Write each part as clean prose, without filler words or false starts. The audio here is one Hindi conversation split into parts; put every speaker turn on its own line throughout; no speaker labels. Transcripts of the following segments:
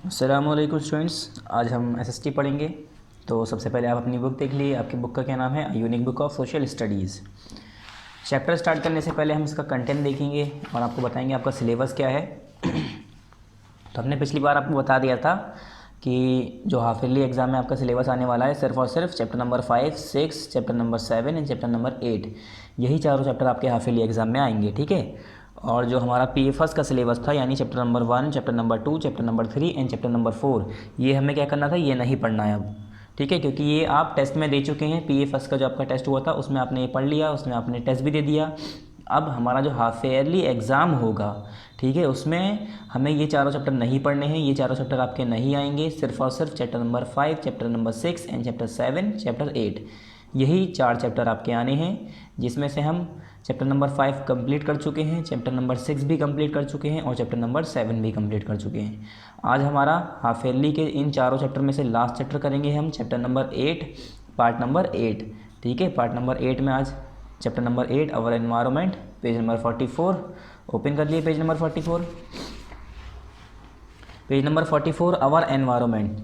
अस्सलामुअलैकुम स्टूडेंट्स, आज हम एसएसटी पढ़ेंगे। तो सबसे पहले आप अपनी बुक देख लीजिए। आपकी बुक का क्या नाम है? Unique book of social studies. Chapter start करने से पहले हम इसका कंटेंट देखेंगे और आपको बताएंगे आपका सिलेबस क्या है। तो हमने पिछली बार आपको बता दिया था कि जो हाफ ईयरली एग्ज़ाम में आपका सिलेबस आने वाला है सिर्फ और सिर्फ chapter number 5, 6, chapter number 7 and chapter number 8, यही चारों चैप्टर आपके हाफ ईयरली एग्ज़ाम में आएंगे, ठीक है। और जो हमारा पीएफएस का सिलेबस था, यानी chapter number 1, chapter number 2, chapter number 3 and chapter number 4, ये हमें क्या करना था, ये नहीं पढ़ना है अब, ठीक है। क्योंकि ये आप टेस्ट में दे चुके हैं। पीएफएस का जो आपका टेस्ट हुआ था उसमें आपने ये पढ़ लिया, उसमें आपने टेस्ट भी दे दिया। अब हमारा जो हाफ ईयरली एग्ज़ाम होगा, ठीक है, उसमें हमें ये चारों चैप्टर नहीं पढ़ने हैं। ये चारों चैप्टर आपके नहीं आएंगे। सिर्फ और सिर्फ chapter number 5, chapter number 6 and chapter 7, chapter 8, यही 4 चैप्टर आपके आने हैं, जिसमें से हम चैप्टर नंबर 5 कंप्लीट कर चुके हैं, चैप्टर नंबर 6 भी कंप्लीट कर चुके हैं और चैप्टर नंबर 7 भी कंप्लीट कर चुके हैं। आज हमारा हाफ ईयरली के इन चारों चैप्टर में से लास्ट चैप्टर करेंगे हम, चैप्टर नंबर 8, पार्ट नंबर 8, ठीक है। पार्ट नंबर 8 में आज चैप्टर नंबर 8 अवर एनवायरनमेंट, पेज नंबर 44, ओपन कर लिए पेज नंबर 44। पेज नंबर 44 अवर एनवायरनमेंट।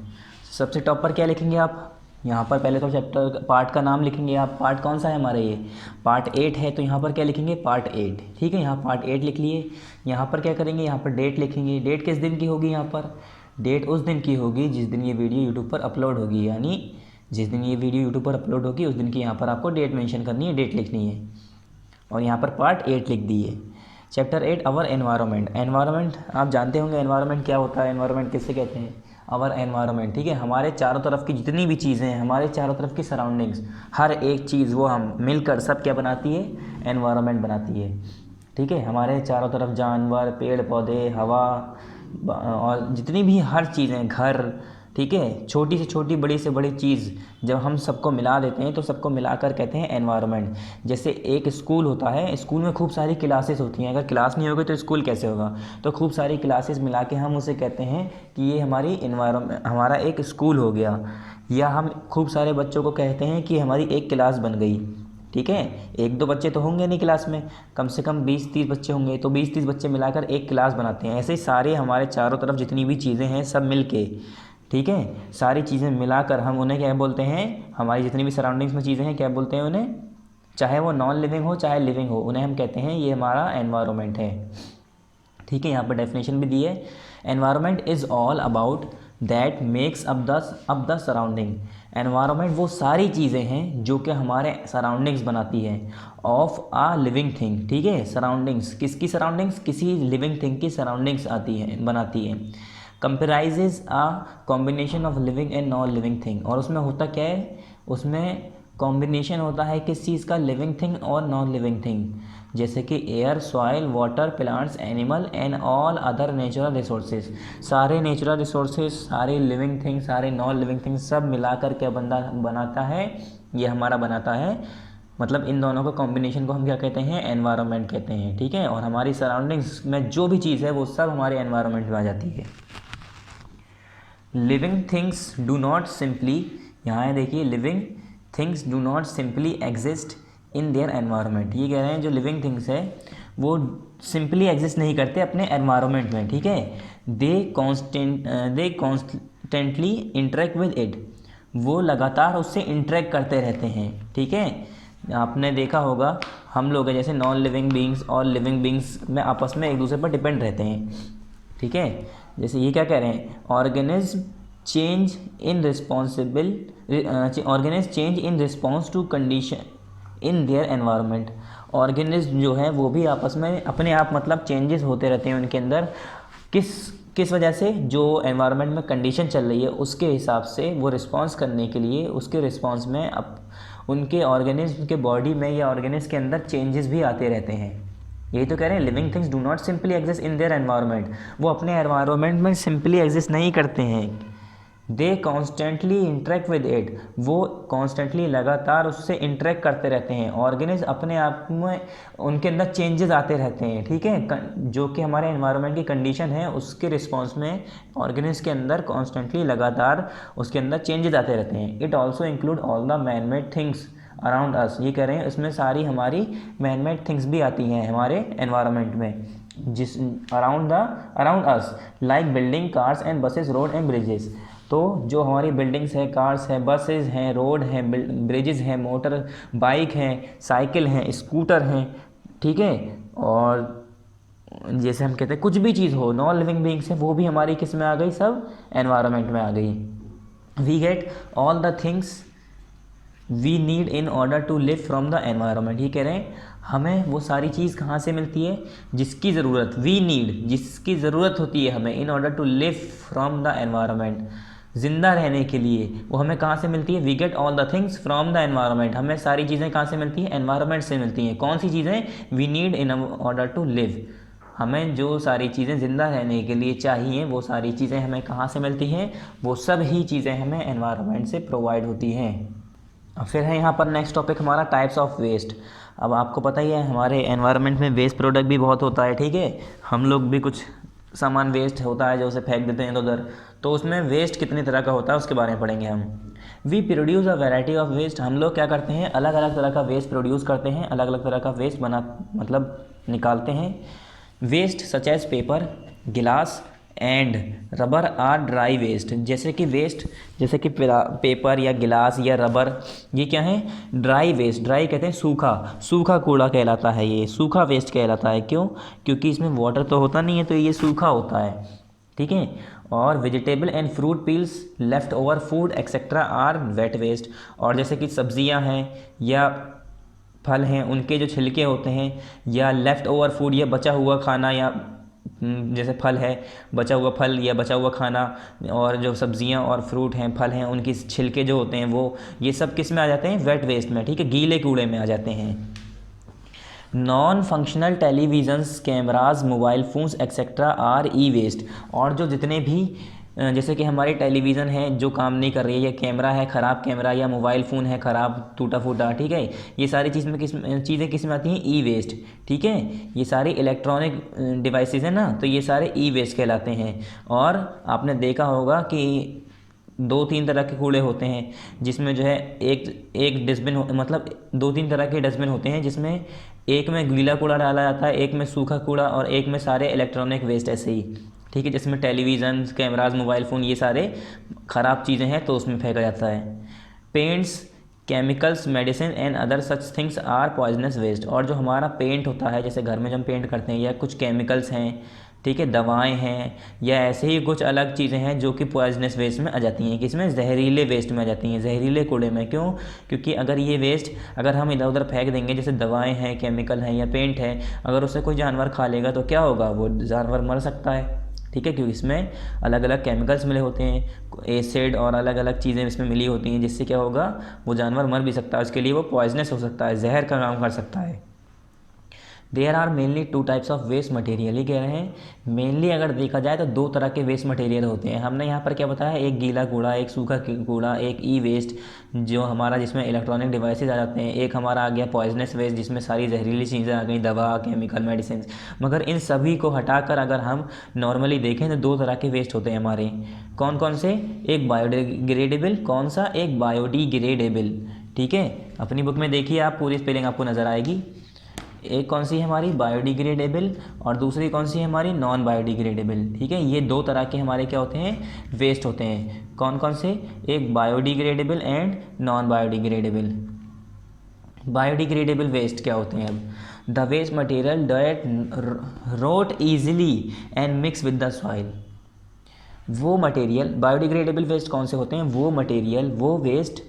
सबसे टॉप पर क्या लिखेंगे आप? यहाँ पर पहले तो चैप्टर पार्ट का नाम लिखेंगे आप। पार्ट कौन सा है हमारा? ये पार्ट 8 है, तो यहाँ पर क्या लिखेंगे? पार्ट 8, ठीक है। यहाँ पार्ट 8 लिख लिए। यहाँ पर क्या करेंगे? यहाँ पर डेट लिखेंगे। डेट किस दिन की होगी? यहाँ पर डेट उस दिन की होगी जिस दिन ये वीडियो यूट्यूब पर अपलोड होगी, यानी जिस दिन ये वीडियो यूट्यूब पर अपलोड होगी उस दिन की यहाँ पर आपको डेट मेंशन करनी है, डेट लिखनी है। और यहाँ पर पार्ट 8 लिख दिए। चैप्टर 8 अवर एनवायरनमेंट। एनवायरनमेंट आप जानते होंगे, एनवायरनमेंट क्या होता है, एनवायरनमेंट किससे कहते हैं? अवर एनवायरनमेंट, ठीक है। हमारे चारों तरफ की जितनी भी चीज़ें हैं, हमारे चारों तरफ की सराउंडिंग्स, हर एक चीज़ वो हम मिलकर सब क्या बनाती है? एनवायरनमेंट बनाती है, ठीक है। हमारे चारों तरफ जानवर, पेड़ पौधे, हवा और जितनी भी हर चीज़ें, घर, ठीक है, छोटी से छोटी बड़ी से बड़ी चीज़ जब हम सबको मिला देते हैं तो सबको मिलाकर कहते हैं एनवायरनमेंट। जैसे एक स्कूल होता है, स्कूल में खूब सारी क्लासेस होती हैं। अगर क्लास नहीं होगी तो स्कूल कैसे होगा? तो खूब सारी क्लासेस मिला के हम उसे कहते हैं कि ये हमारी एनवायरनमेंट, हमारा एक स्कूल हो गया। या हम खूब सारे बच्चों को कहते हैं कि हमारी एक क्लास बन गई, ठीक है। एक दो बच्चे तो होंगे नहीं क्लास में, कम से कम 20-30 बच्चे होंगे, तो 20-30 बच्चे मिलाकर एक क्लास बनाते हैं। ऐसे ही सारे हमारे चारों तरफ जितनी भी चीज़ें हैं सब मिल के, ठीक है, सारी चीज़ें मिलाकर हम उन्हें क्या बोलते हैं? हमारी जितनी भी सराउंडिंग्स में चीज़ें हैं क्या बोलते हैं उन्हें? चाहे वो नॉन लिविंग हो चाहे लिविंग हो, उन्हें हम कहते हैं ये हमारा एनवायरनमेंट है, ठीक है। यहाँ पर डेफिनेशन भी दी है। Environment is all about that makes up the surrounding. Environment वो सारी चीज़ें हैं जो कि हमारे सराउंडिंग्स बनाती है ऑफ आ लिविंग थिंग, ठीक है। सराउंडिंग्स, किसकी सराउंडिंग्स? किसी लिविंग थिंग की सराउंडिंग्स आती है, बनाती है। Comprises a combination of living and non living thing. और उसमें होता क्या है? उसमें कॉम्बिनेशन होता है किस चीज़ का? लिविंग थिंग और नॉन लिविंग थिंग। जैसे कि air, soil, water, plants, animal and all other natural resources. सारे नेचुरल रिसोर्सेज, सारे लिविंग थिंग, सारे नॉन लिविंग थिंग सब मिलाकर क्या बंदा बनाता है? ये हमारा बनाता है। मतलब इन दोनों का कॉम्बिनेशन को हम क्या कहते हैं? एनवायरनमेंट कहते हैं, ठीक है। और हमारी सराउंडिंग्स में जो भी चीज़ है वो सब हमारे एनवायरनमेंट में आ जाती है। Living things do not simply, यहाँ है देखिए, living things do not simply exist in their environment. ये कह रहे हैं जो लिविंग थिंग्स है वो सिंपली एग्जिस्ट नहीं करते अपने एनवायरनमेंट में, ठीक है। दे कॉन्स्टेंटली इंटरेक्ट विद इट। वो लगातार उससे इंटरेक्ट करते रहते हैं, ठीक है। आपने देखा होगा हम लोग जैसे नॉन लिविंग बींग्स और लिविंग बींग्स में आपस में एक दूसरे पर डिपेंड रहते हैं, ठीक है। जैसे ये क्या कह रहे हैं? Organism change in response to condition in their environment. Organism जो है वो भी आपस में अपने आप मतलब चेंजेस होते रहते हैं उनके अंदर। किस किस वजह से? जो एनवायरनमेंट में कंडीशन चल रही है उसके हिसाब से वो रिस्पॉन्स करने के लिए, उसके रिस्पॉन्स में अब उनके ऑर्गेनिज्म के बॉडी में या ऑर्गेनिज्म के अंदर चेंजेस भी आते रहते हैं। यही तो कह रहे हैं, living things do not simply exist in their environment. वो अपने एनवायरनमेंट में सिंपली एग्जिस्ट नहीं करते हैं। दे कॉन्स्टेंटली इंटरेक्ट विद इट। वो कॉन्स्टेंटली लगातार उससे इंटरेक्ट करते रहते हैं। ऑर्गेनिज्म अपने आप में उनके अंदर चेंजेस आते रहते हैं, ठीक है। जो कि हमारे एनवायरनमेंट की कंडीशन है उसके रिस्पॉन्स में ऑर्गेनिज्म के अंदर कॉन्स्टेंटली लगातार उसके अंदर चेंजेस आते रहते हैं। It also include all the man made things around us. ये कह रहे हैं इसमें सारी हमारी मैन मेड थिंग्स भी आती हैं हमारे एनवायरनमेंट में। जिस around us like building, cars and buses, road and bridges. तो जो हमारी बिल्डिंग्स हैं, कार्स हैं, बसेस हैं, रोड हैं, ब्रिजेस हैं, मोटर बाइक हैं, साइकिल हैं, स्कूटर हैं, ठीक है, और जैसे हम कहते हैं कुछ भी चीज़ हो, नॉन लिविंग बीइंग्स है, वो भी हमारी किस में आ गई, सब एनवायरनमेंट में आ गई। We get all the things we need in order to live from the environment. ये कह रहे हैं हमें वो सारी चीज़ कहाँ से मिलती है, जिसकी ज़रूरत, वी नीड, जिसकी ज़रूरत होती है हमें, in order to live from the environment, ज़िंदा रहने के लिए, वो हमें कहाँ से मिलती है। We get all the things from the environment, हमें सारी चीज़ें कहाँ से मिलती हैं, एनवायरनमेंट से मिलती हैं। कौन सी चीज़ें, we need in order to live, हमें जो सारी चीज़ें ज़िंदा रहने के लिए चाहिए वो सारी चीज़ें हमें कहाँ से मिलती हैं, वो सब ही चीज़ें हमें एनवायरनमेंट से प्रोवाइड होती हैं। अब फिर है यहाँ पर नेक्स्ट टॉपिक हमारा टाइप्स ऑफ वेस्ट। अब आपको पता ही है हमारे एनवायरनमेंट में वेस्ट प्रोडक्ट भी बहुत होता है, ठीक है, हम लोग भी कुछ सामान वेस्ट होता है जो उसे फेंक देते हैं उधर, तो उसमें वेस्ट कितनी तरह का होता है उसके बारे में पढ़ेंगे हम। We produce a variety of waste, हम लोग क्या करते हैं, अलग अलग तरह का वेस्ट प्रोड्यूस करते हैं, अलग अलग तरह का वेस्ट मतलब निकालते हैं। Waste such as paper, glass and rubber are dry waste, जैसे कि वेस्ट, जैसे कि पेपर या गिलास या रबर, ये क्या है, ड्राई वेस्ट। ड्राई कहते हैं सूखा, सूखा कूड़ा कहलाता है, ये सूखा वेस्ट कहलाता है। क्यों, क्योंकि इसमें वाटर तो होता नहीं है, तो ये सूखा होता है, ठीक है। और vegetable and fruit peels, left over food etcetera are wet waste, और जैसे कि सब्जियां हैं या फल हैं, उनके जो छिलके होते हैं, या लेफ़्ट ओवर फूड, या बचा हुआ खाना, या जैसे फल है, बचा हुआ फल या बचा हुआ खाना, और जो सब्जियां और फ्रूट हैं, फल हैं, उनकी छिलके जो होते हैं वो, ये सब किस में आ जाते हैं, वेट वेस्ट में, ठीक है, गीले कूड़े में आ जाते हैं। Non functional televisions, cameras, mobile phones etcetera are e waste, और जो जितने भी जैसे कि हमारी टेलीविज़न है जो काम नहीं कर रही है, या कैमरा है ख़राब कैमरा, या मोबाइल फ़ोन है ख़राब टूटा फूटा, ठीक है, ये सारी चीज़ें किस में आती हैं, ई वेस्ट, ठीक है, ये सारी इलेक्ट्रॉनिक डिवाइसेस हैं ना, तो ये सारे ई वेस्ट कहलाते हैं। और आपने देखा होगा कि 2-3 तरह के कूड़े होते हैं, जिसमें जो है एक डस्टबिन मतलब 2-3 तरह के डस्टबिन होते हैं, जिसमें एक में गीला कूड़ा डाला जाता है, एक में सूखा कूड़ा, और एक में सारे इलेक्ट्रॉनिक वेस्ट, ऐसे ही, ठीक है, जिसमें टेलीविज़न, कैमराज, मोबाइल फ़ोन, ये सारे ख़राब चीज़ें हैं तो उसमें फेंका जाता है। Paints, chemicals, medicine and other such things are poisonous waste, और जो हमारा पेंट होता है, जैसे घर में जब हम पेंट करते हैं, या कुछ केमिकल्स हैं, ठीक है, दवाएं हैं, या ऐसे ही कुछ अलग चीज़ें हैं जो कि पॉइजनस वेस्ट में आ जाती हैं, किसमें, जहरीले वेस्ट में आ जाती हैं, जहरीले कूड़े में। क्यों, क्योंकि अगर ये वेस्ट अगर हम इधर उधर फेंक देंगे, जैसे दवाएं हैं, केमिकल हैं, या पेंट है, अगर उसे कोई जानवर खा लेगा तो क्या होगा, वो जानवर मर सकता है, ठीक है, क्योंकि इसमें अलग अलग केमिकल्स मिले होते हैं, एसिड और अलग अलग चीज़ें इसमें मिली होती हैं, जिससे क्या होगा, वो जानवर मर भी सकता है, उसके लिए वो पॉइजनस हो सकता है, जहर का काम कर सकता है। There are mainly 2 types of waste material, ये कह रहे हैं मेनली अगर देखा जाए तो 2 तरह के वेस्ट मटेरियल होते हैं। हमने यहाँ पर क्या बताया, एक गीला कूड़ा, एक सूखा कूड़ा, एक ई वेस्ट जो हमारा जिसमें इलेक्ट्रॉनिक डिवाइसेस आ जाते हैं, एक हमारा आ गया पॉइजनस वेस्ट जिसमें सारी जहरीली चीज़ें आ गई, दवा, केमिकल, मेडिसिन। मगर इन सभी को हटाकर अगर हम नॉर्मली देखें तो 2 तरह के वेस्ट होते हैं हमारे। कौन कौन से, एक बायोडिग्रेडेबल, कौन सा, एक बायोडिग्रेडेबल, ठीक है, अपनी बुक में देखिए आप, पूरी स्पेलिंग आपको नज़र आएगी। एक कौन सी है हमारी, बायोडिग्रेडेबल, और दूसरी कौन सी है हमारी, नॉन बायोडिग्रेडेबल, ठीक है, ये 2 तरह के हमारे क्या होते हैं, वेस्ट होते हैं। कौन कौन से, एक biodegradable and non biodegradable. Biodegradable waste क्या होते हैं, अब the waste material that rot easily and mix with the soil. वो मटेरियल, बायोडिग्रेडेबल वेस्ट कौन से होते हैं, वो मटेरियल, वो वेस्ट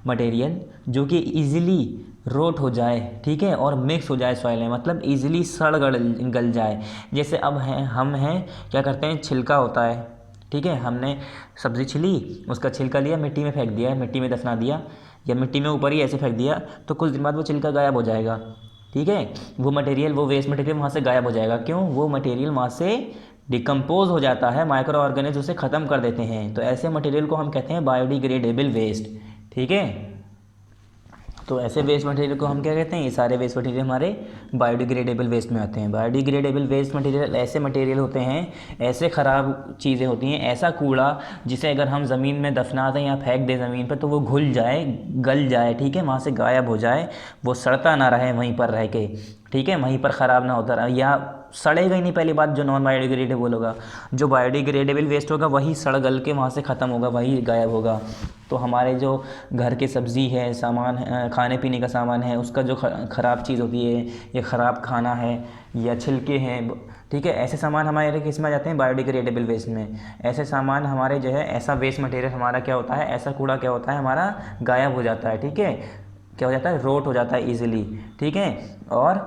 मटेरियल जो कि ईजिली रोट हो जाए, ठीक है, और मिक्स हो जाए सॉइल में, मतलब ईजिली सड़ गल जाए। जैसे अब हम हैं क्या करते हैं, छिलका होता है, ठीक है, हमने सब्ज़ी छिली, उसका छिलका लिया, मिट्टी में फेंक दिया, मिट्टी में दफना दिया, या मिट्टी में ऊपर ही ऐसे फेंक दिया, तो कुछ दिन बाद वो छिलका गायब हो जाएगा, ठीक है, वो मटेरियल, वो वेस्ट मटेरियल वहाँ से गायब हो जाएगा। क्यों, वो मटेरियल वहाँ से डिकम्पोज हो जाता है, माइक्रो ऑर्गेनिज्म उसे ख़त्म कर देते हैं, तो ऐसे मटेरियल को हम कहते हैं बायोडिग्रेडेबल वेस्ट, ठीक है। तो ऐसे वेस्ट मटेरियल को हम क्या कहते हैं, ये सारे वेस्ट मटेरियल हमारे बायोडिग्रेडेबल वेस्ट में आते हैं। बायोडिग्रेडेबल वेस्ट मटेरियल ऐसे मटेरियल होते हैं, ऐसे ख़राब चीज़ें होती हैं, ऐसा कूड़ा जिसे अगर हम ज़मीन में दफना दें या फेंक दें ज़मीन पर तो वो घुल जाए, गल जाए, ठीक है, वहाँ से गायब हो जाए, वो सड़ता ना रहे वहीं पर रह के, ठीक है, वहीं पर ख़राब ना होता रहा, या सड़ेगा ही नहीं, पहली बात जो नॉन बायोडिग्रेडेबल होगा। जो बायोडिग्रेडेबल वेस्ट होगा वही सड़ गल के वहाँ से ख़त्म होगा, वही गायब होगा। तो हमारे जो घर की सब्ज़ी है, सामान है, खाने पीने का सामान है, उसका जो ख़राब चीज़ होती है, या ख़राब खाना है या छिलके हैं, ठीक है, ऐसे सामान हमारे किस में आ जाते हैं, बायोडिग्रेडेबल वेस्ट में। ऐसे सामान हमारे जो है, ऐसा वेस्ट मटेरियल हमारा क्या होता है, ऐसा कूड़ा क्या होता है हमारा, गायब हो जाता है। ठीक है, क्या हो जाता है, रोट हो जाता है ईजिली, ठीक है, और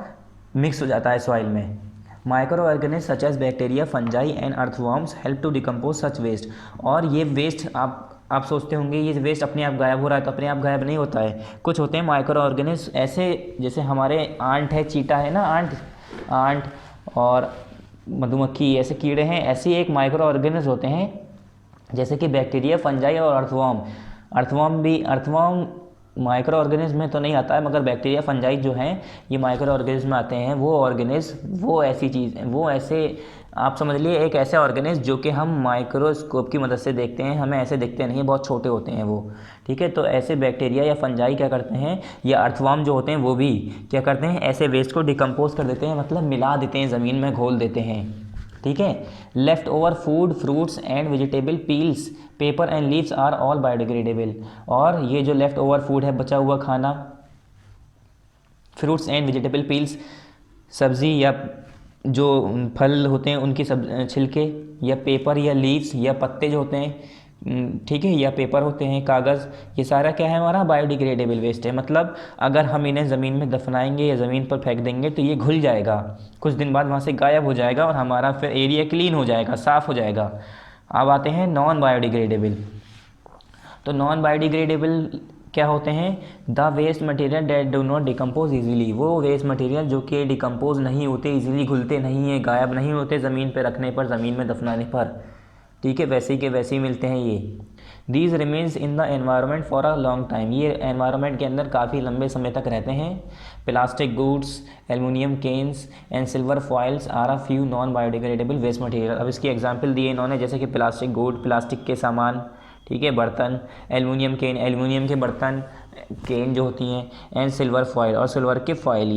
मिक्स हो जाता है सॉइल में। Micro organisms such as bacteria, fungi and earthworms help to decompose such waste. और ये वेस्ट आप सोचते होंगे ये वेस्ट अपने आप गायब हो रहा है, तो अपने आप गायब नहीं होता है। कुछ होते हैं माइक्रो ऑर्गेनिज ऐसे, जैसे हमारे आंट है, चीटा है ना, आंट और मधुमक्खी, ऐसे कीड़े हैं, ऐसे एक माइक्रो ऑर्गेनिज होते हैं, जैसे कि बैक्टीरिया, फंजाई और अर्थवॉर्म माइक्रो ऑर्गेनिज्म में तो नहीं आता है, मगर बैक्टीरिया, फंजाई जो हैं ये माइक्रो ऑर्गेनिज्म में आते हैं। वो ऐसी चीज़, वो ऐसे आप समझ लिए एक ऐसे ऑर्गेनिज्म जो कि हम माइक्रोस्कोप की मदद से देखते हैं, हमें ऐसे दिखते नहीं हैं, बहुत छोटे होते हैं वो। ठीक है, तो ऐसे बैक्टीरिया या फंजाई क्या करते हैं, या अर्थवॉर्म जो होते हैं वो भी क्या करते हैं, ऐसे वेस्ट को डिकम्पोज कर देते हैं, मतलब मिला देते हैं, ज़मीन में घोल देते हैं। ठीक है, left over food, fruits and vegetable peels, paper and leaves are all biodegradable. और ये जो लेफ्ट ओवर फूड है, बचा हुआ खाना, फ्रूट्स एंड वेजिटेबल पील्स, सब्ज़ी या जो फल होते हैं उनकी सब छिलके, या पेपर या लीव्स या पत्ते जो होते हैं, ठीक है, या पेपर होते हैं, कागज़, ये सारा क्या है, हमारा बायोडिग्रेडेबल वेस्ट है। मतलब अगर हम इन्हें ज़मीन में दफनाएंगे या ज़मीन पर फेंक देंगे तो ये घुल जाएगा, कुछ दिन बाद वहाँ से गायब हो जाएगा, और हमारा फिर एरिया क्लीन हो जाएगा, साफ़ हो जाएगा। अब आते हैं नॉन बायोडिग्रेडेबल। तो नॉन बायोडिग्रेडेबल क्या होते हैं, the waste material that do not decompose easily. वो वेस्ट मटेरियल जो कि डिकम्पोज नहीं होते, ईजिली घुलते नहीं हैं, गायब नहीं होते ज़मीन पे रखने पर, ज़मीन में दफनाने पर। ठीक है, वैसे ही के वैसे ही मिलते हैं ये। These remains in the environment for a long time, ये एनवायरनमेंट के अंदर काफ़ी लंबे समय तक रहते हैं। Plastic goods, aluminium cans and silver foils are a few non biodegradable waste material. अब इसकी एग्जांपल दिए इन्होंने, जैसे कि प्लास्टिक गुड, प्लास्टिक के सामान, ठीक है, बर्तन, एल्युमिनियम केन, एल्युमिनियम के बर्तन, केन जो होती हैं, एंड सिल्वर फॉइल, और सिल्वर के फॉइल,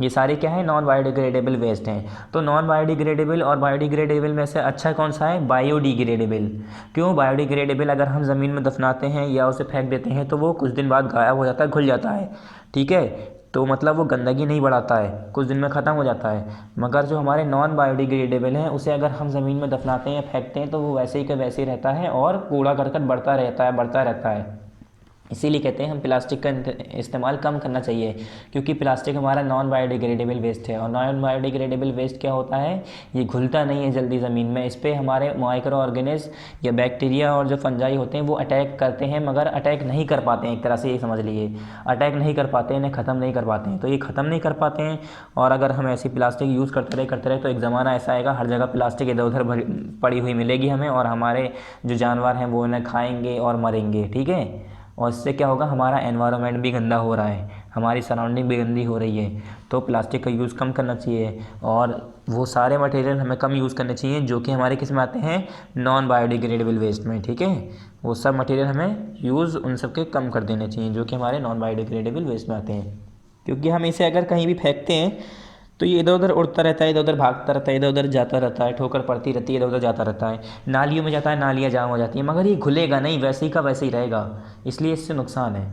ये सारे क्या है, नॉन बायोडिग्रेडेबल वेस्ट हैं। तो नॉन बायोडिग्रेडेबल और बायोडिग्रेडेबल में से अच्छा कौन सा है, बायोडिग्रेडेबल। क्यों, बायोडिग्रेडेबल अगर हम ज़मीन में दफनाते हैं या उसे फेंक देते हैं तो वो कुछ दिन बाद गायब हो जाता है, घुल जाता है। ठीक है, तो मतलब वो गंदगी नहीं बढ़ाता है, कुछ दिन में ख़त्म हो जाता है। मगर जो हमारे नॉन बायोडिग्रेडेबल हैं उसे अगर हम ज़मीन में दफनाते हैं या फेंकते हैं तो वो वैसे ही का वैसे ही रहता है, और कूड़ा करकट बढ़ता रहता है। इसीलिए कहते हैं हम प्लास्टिक का इस्तेमाल कम करना चाहिए, क्योंकि प्लास्टिक हमारा नॉन बायोडिग्रेडेबल वेस्ट है। और नॉन बायोडिग्रेडेबल वेस्ट क्या होता है, ये घुलता नहीं है जल्दी ज़मीन में, इस पर हमारे माइक्रो ऑर्गेनिज या बैक्टीरिया और जो फंजाई होते हैं वो अटैक करते हैं, मगर अटैक नहीं कर पाते हैं। एक तरह से ये समझ लीजिए, अटैक नहीं कर पाते हैं, इन्हें ख़त्म नहीं कर पाते हैं। तो ये ख़त्म नहीं कर पाते हैं, और अगर हम ऐसी प्लास्टिक यूज़ करते रहे तो एक ज़माना ऐसा आएगा हर जगह प्लास्टिक इधर उधर पड़ी हुई मिलेगी हमें, और हमारे जो जानवर हैं वो इन्हें खाएँगे और मरेंगे। ठीक है, और इससे क्या होगा, हमारा एनवायरनमेंट भी गंदा हो रहा है, हमारी सराउंडिंग भी गंदी हो रही है। तो प्लास्टिक का यूज़ कम करना चाहिए, और वो सारे मटेरियल हमें कम यूज़ करने चाहिए जो कि हमारे किस में आते हैं, नॉन बायोडिग्रेडेबल वेस्ट में। ठीक है, वो सब मटेरियल हमें यूज़ उन सब के कम कर देने चाहिए जो कि हमारे नॉन बायोडिग्रेडेबल वेस्ट में आते हैं। क्योंकि हम इसे अगर कहीं भी फेंकते हैं तो ये इधर उधर उड़ता रहता है, इधर उधर भागता रहता है, इधर उधर जाता रहता है, ठोकर पड़ती रहती है, इधर उधर जाता रहता है, नालियों में जाता है, नालियाँ जाम हो जाती हैं, मगर ये घुलेगा नहीं, वैसे ही का वैसे ही रहेगा, इसलिए इससे नुकसान है।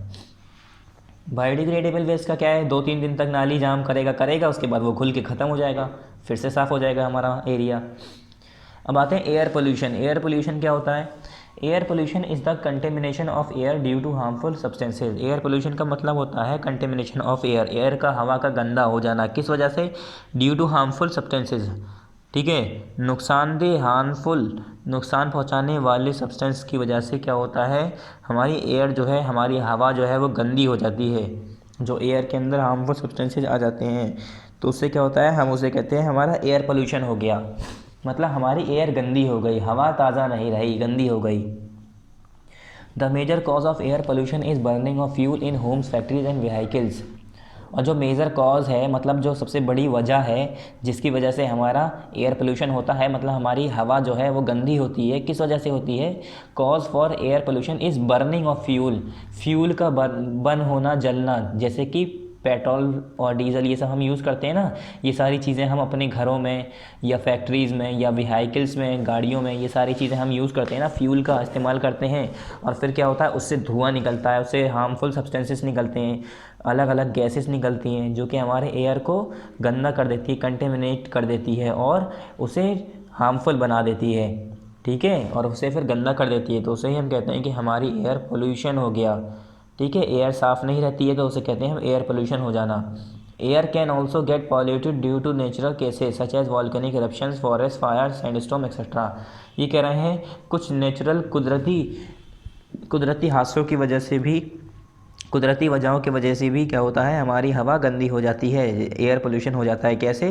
बायोडिग्रेडेबल वेस्ट का क्या है, 2-3 दिन तक नाली जाम करेगा, उसके बाद वो घुल के ख़त्म हो जाएगा, फिर से साफ़ हो जाएगा हमारा एरिया। अब आते हैं एयर पोल्यूशन। एयर पोल्यूशन क्या होता है, air pollution is the contamination of air due to harmful substances. Air pollution का मतलब होता है कंटेमिनेशन ऑफ एयर, एयर का, हवा का गंदा हो जाना, किस वजह से, ड्यू टू हार्मफुल सब्सटेंसेज। ठीक है, नुकसानदेह, नुकसान पहुंचाने वाले सब्सटेंस की वजह से क्या होता है, हमारी एयर जो है, हमारी हवा जो है वो गंदी हो जाती है। जो एयर के अंदर हार्मफुल सब्सटेंसेज आ जाते हैं तो उससे क्या होता है, हम उसे कहते हैं हमारा एयर पोल्यूशन हो गया। मतलब हमारी एयर गंदी हो गई, हवा ताज़ा नहीं रही, गंदी हो गई। The major cause of air pollution is burning of fuel in homes, factories and vehicles. और जो मेजर कॉज है, मतलब जो सबसे बड़ी वजह है जिसकी वजह से हमारा एयर पोल्यूशन होता है, मतलब हमारी हवा जो है वो गंदी होती है, किस वजह से होती है, cause for air pollution is burning of fuel का बर्न होना, जलना, जैसे कि पेट्रोल और डीजल ये सब हम यूज़ करते हैं ना, ये सारी चीज़ें हम अपने घरों में या फैक्ट्रीज़ में या व्हीकल्स में, गाड़ियों में, ये सारी चीज़ें हम यूज़ करते हैं ना, फ्यूल का इस्तेमाल करते हैं। और फिर क्या होता है, उससे धुआं निकलता है, उससे हार्मफुल सब्सटेंसेस निकलते हैं, अलग अलग गैसेस निकलती हैं जो कि हमारे एयर को गंदा कर देती है, कंटेमिनेट कर देती है और उसे हार्मफुल बना देती है। ठीक है, और उसे फिर गंदा कर देती है, तो उसे ही हम कहते हैं कि हमारी एयर पोल्यूशन हो गया। ठीक है, एयर साफ़ नहीं रहती है तो उसे कहते हैं हम एयर पोल्यूशन हो जाना। Air can also get polluted due to natural causes such as volcanic eruptions, forest fire, sandstorm etcetera. ये कह रहे हैं कुछ नेचुरल कुदरती हादसों की वजह से भी, कुदरती वजहों की वजह से भी क्या होता है, हमारी हवा गंदी हो जाती है, एयर पोल्यूशन हो जाता है। कैसे,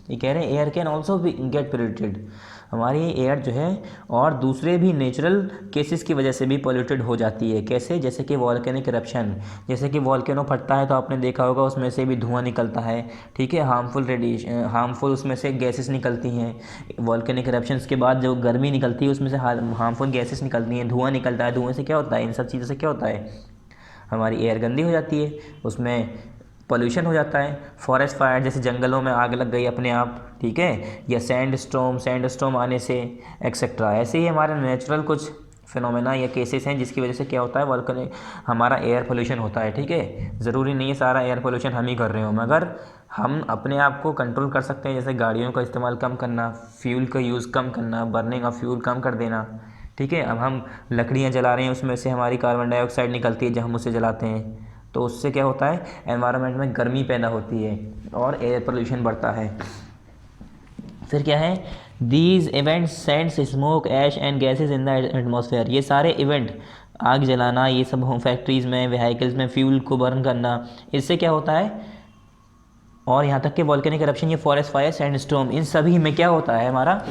ये कह रहे हैं एयर कैन ऑल्सो भी गेट पोल्यूटेड, हमारी एयर जो है और दूसरे भी नेचुरल केसेस की वजह से भी पोल्यूटेड हो जाती है। कैसे, जैसे कि वॉल्केनिक इरप्शन, जैसे कि वॉल्केनो फटता है तो आपने देखा होगा उसमें से भी धुआं निकलता है। ठीक है, हार्मफुल उसमें से गैसेस निकलती हैं। वॉल्केनिक इरप्शंस के बाद जो गर्मी निकलती है उसमें से हार्मफुल गैसेस निकलती हैं, धुआं निकलता है। धुएँ से क्या होता है, इन सब चीज़ों से क्या होता है, हमारी एयर गंदी हो जाती है, उसमें पोल्यूशन हो जाता है। फॉरेस्ट फायर, जैसे जंगलों में आग लग गई अपने आप, ठीक है, या सैंड स्टॉर्म आने से एक्सेट्रा। ऐसे ही हमारे नेचुरल कुछ फिनोमेना या केसेस हैं जिसकी वजह से क्या होता है, वॉल्केनिक हमारा एयर पोल्यूशन होता है। ठीक है, ज़रूरी नहीं है सारा एयर पोल्यूशन हम ही कर रहे हो, मगर हम अपने आप को कंट्रोल कर सकते हैं, जैसे गाड़ियों का इस्तेमाल कम करना, फ्यूल का यूज़ कम करना, बर्निंग ऑफ फ्यूल कम कर देना। ठीक है, अब हम लकड़ियाँ जला रहे हैं, उसमें से हमारी कार्बन डाइऑक्साइड निकलती है जब हम उसे जलाते हैं, तो उससे क्या होता है, एनवायरनमेंट में गर्मी पैदा होती है और एयर पोल्यूशन बढ़ता है। फिर क्या है, these events sends smoke, ash and gases in the atmosphere. ये सारे इवेंट, आग जलाना, ये सब होम फैक्ट्रीज़ में, व्हीकल्स में फ्यूल को बर्न करना, इससे क्या होता है, और यहाँ तक कि वॉल्केनिक इरप्शन, ये फॉरेस्ट फायर, सैंडस्टॉर्म, इन सभी में क्या होता है, हमारा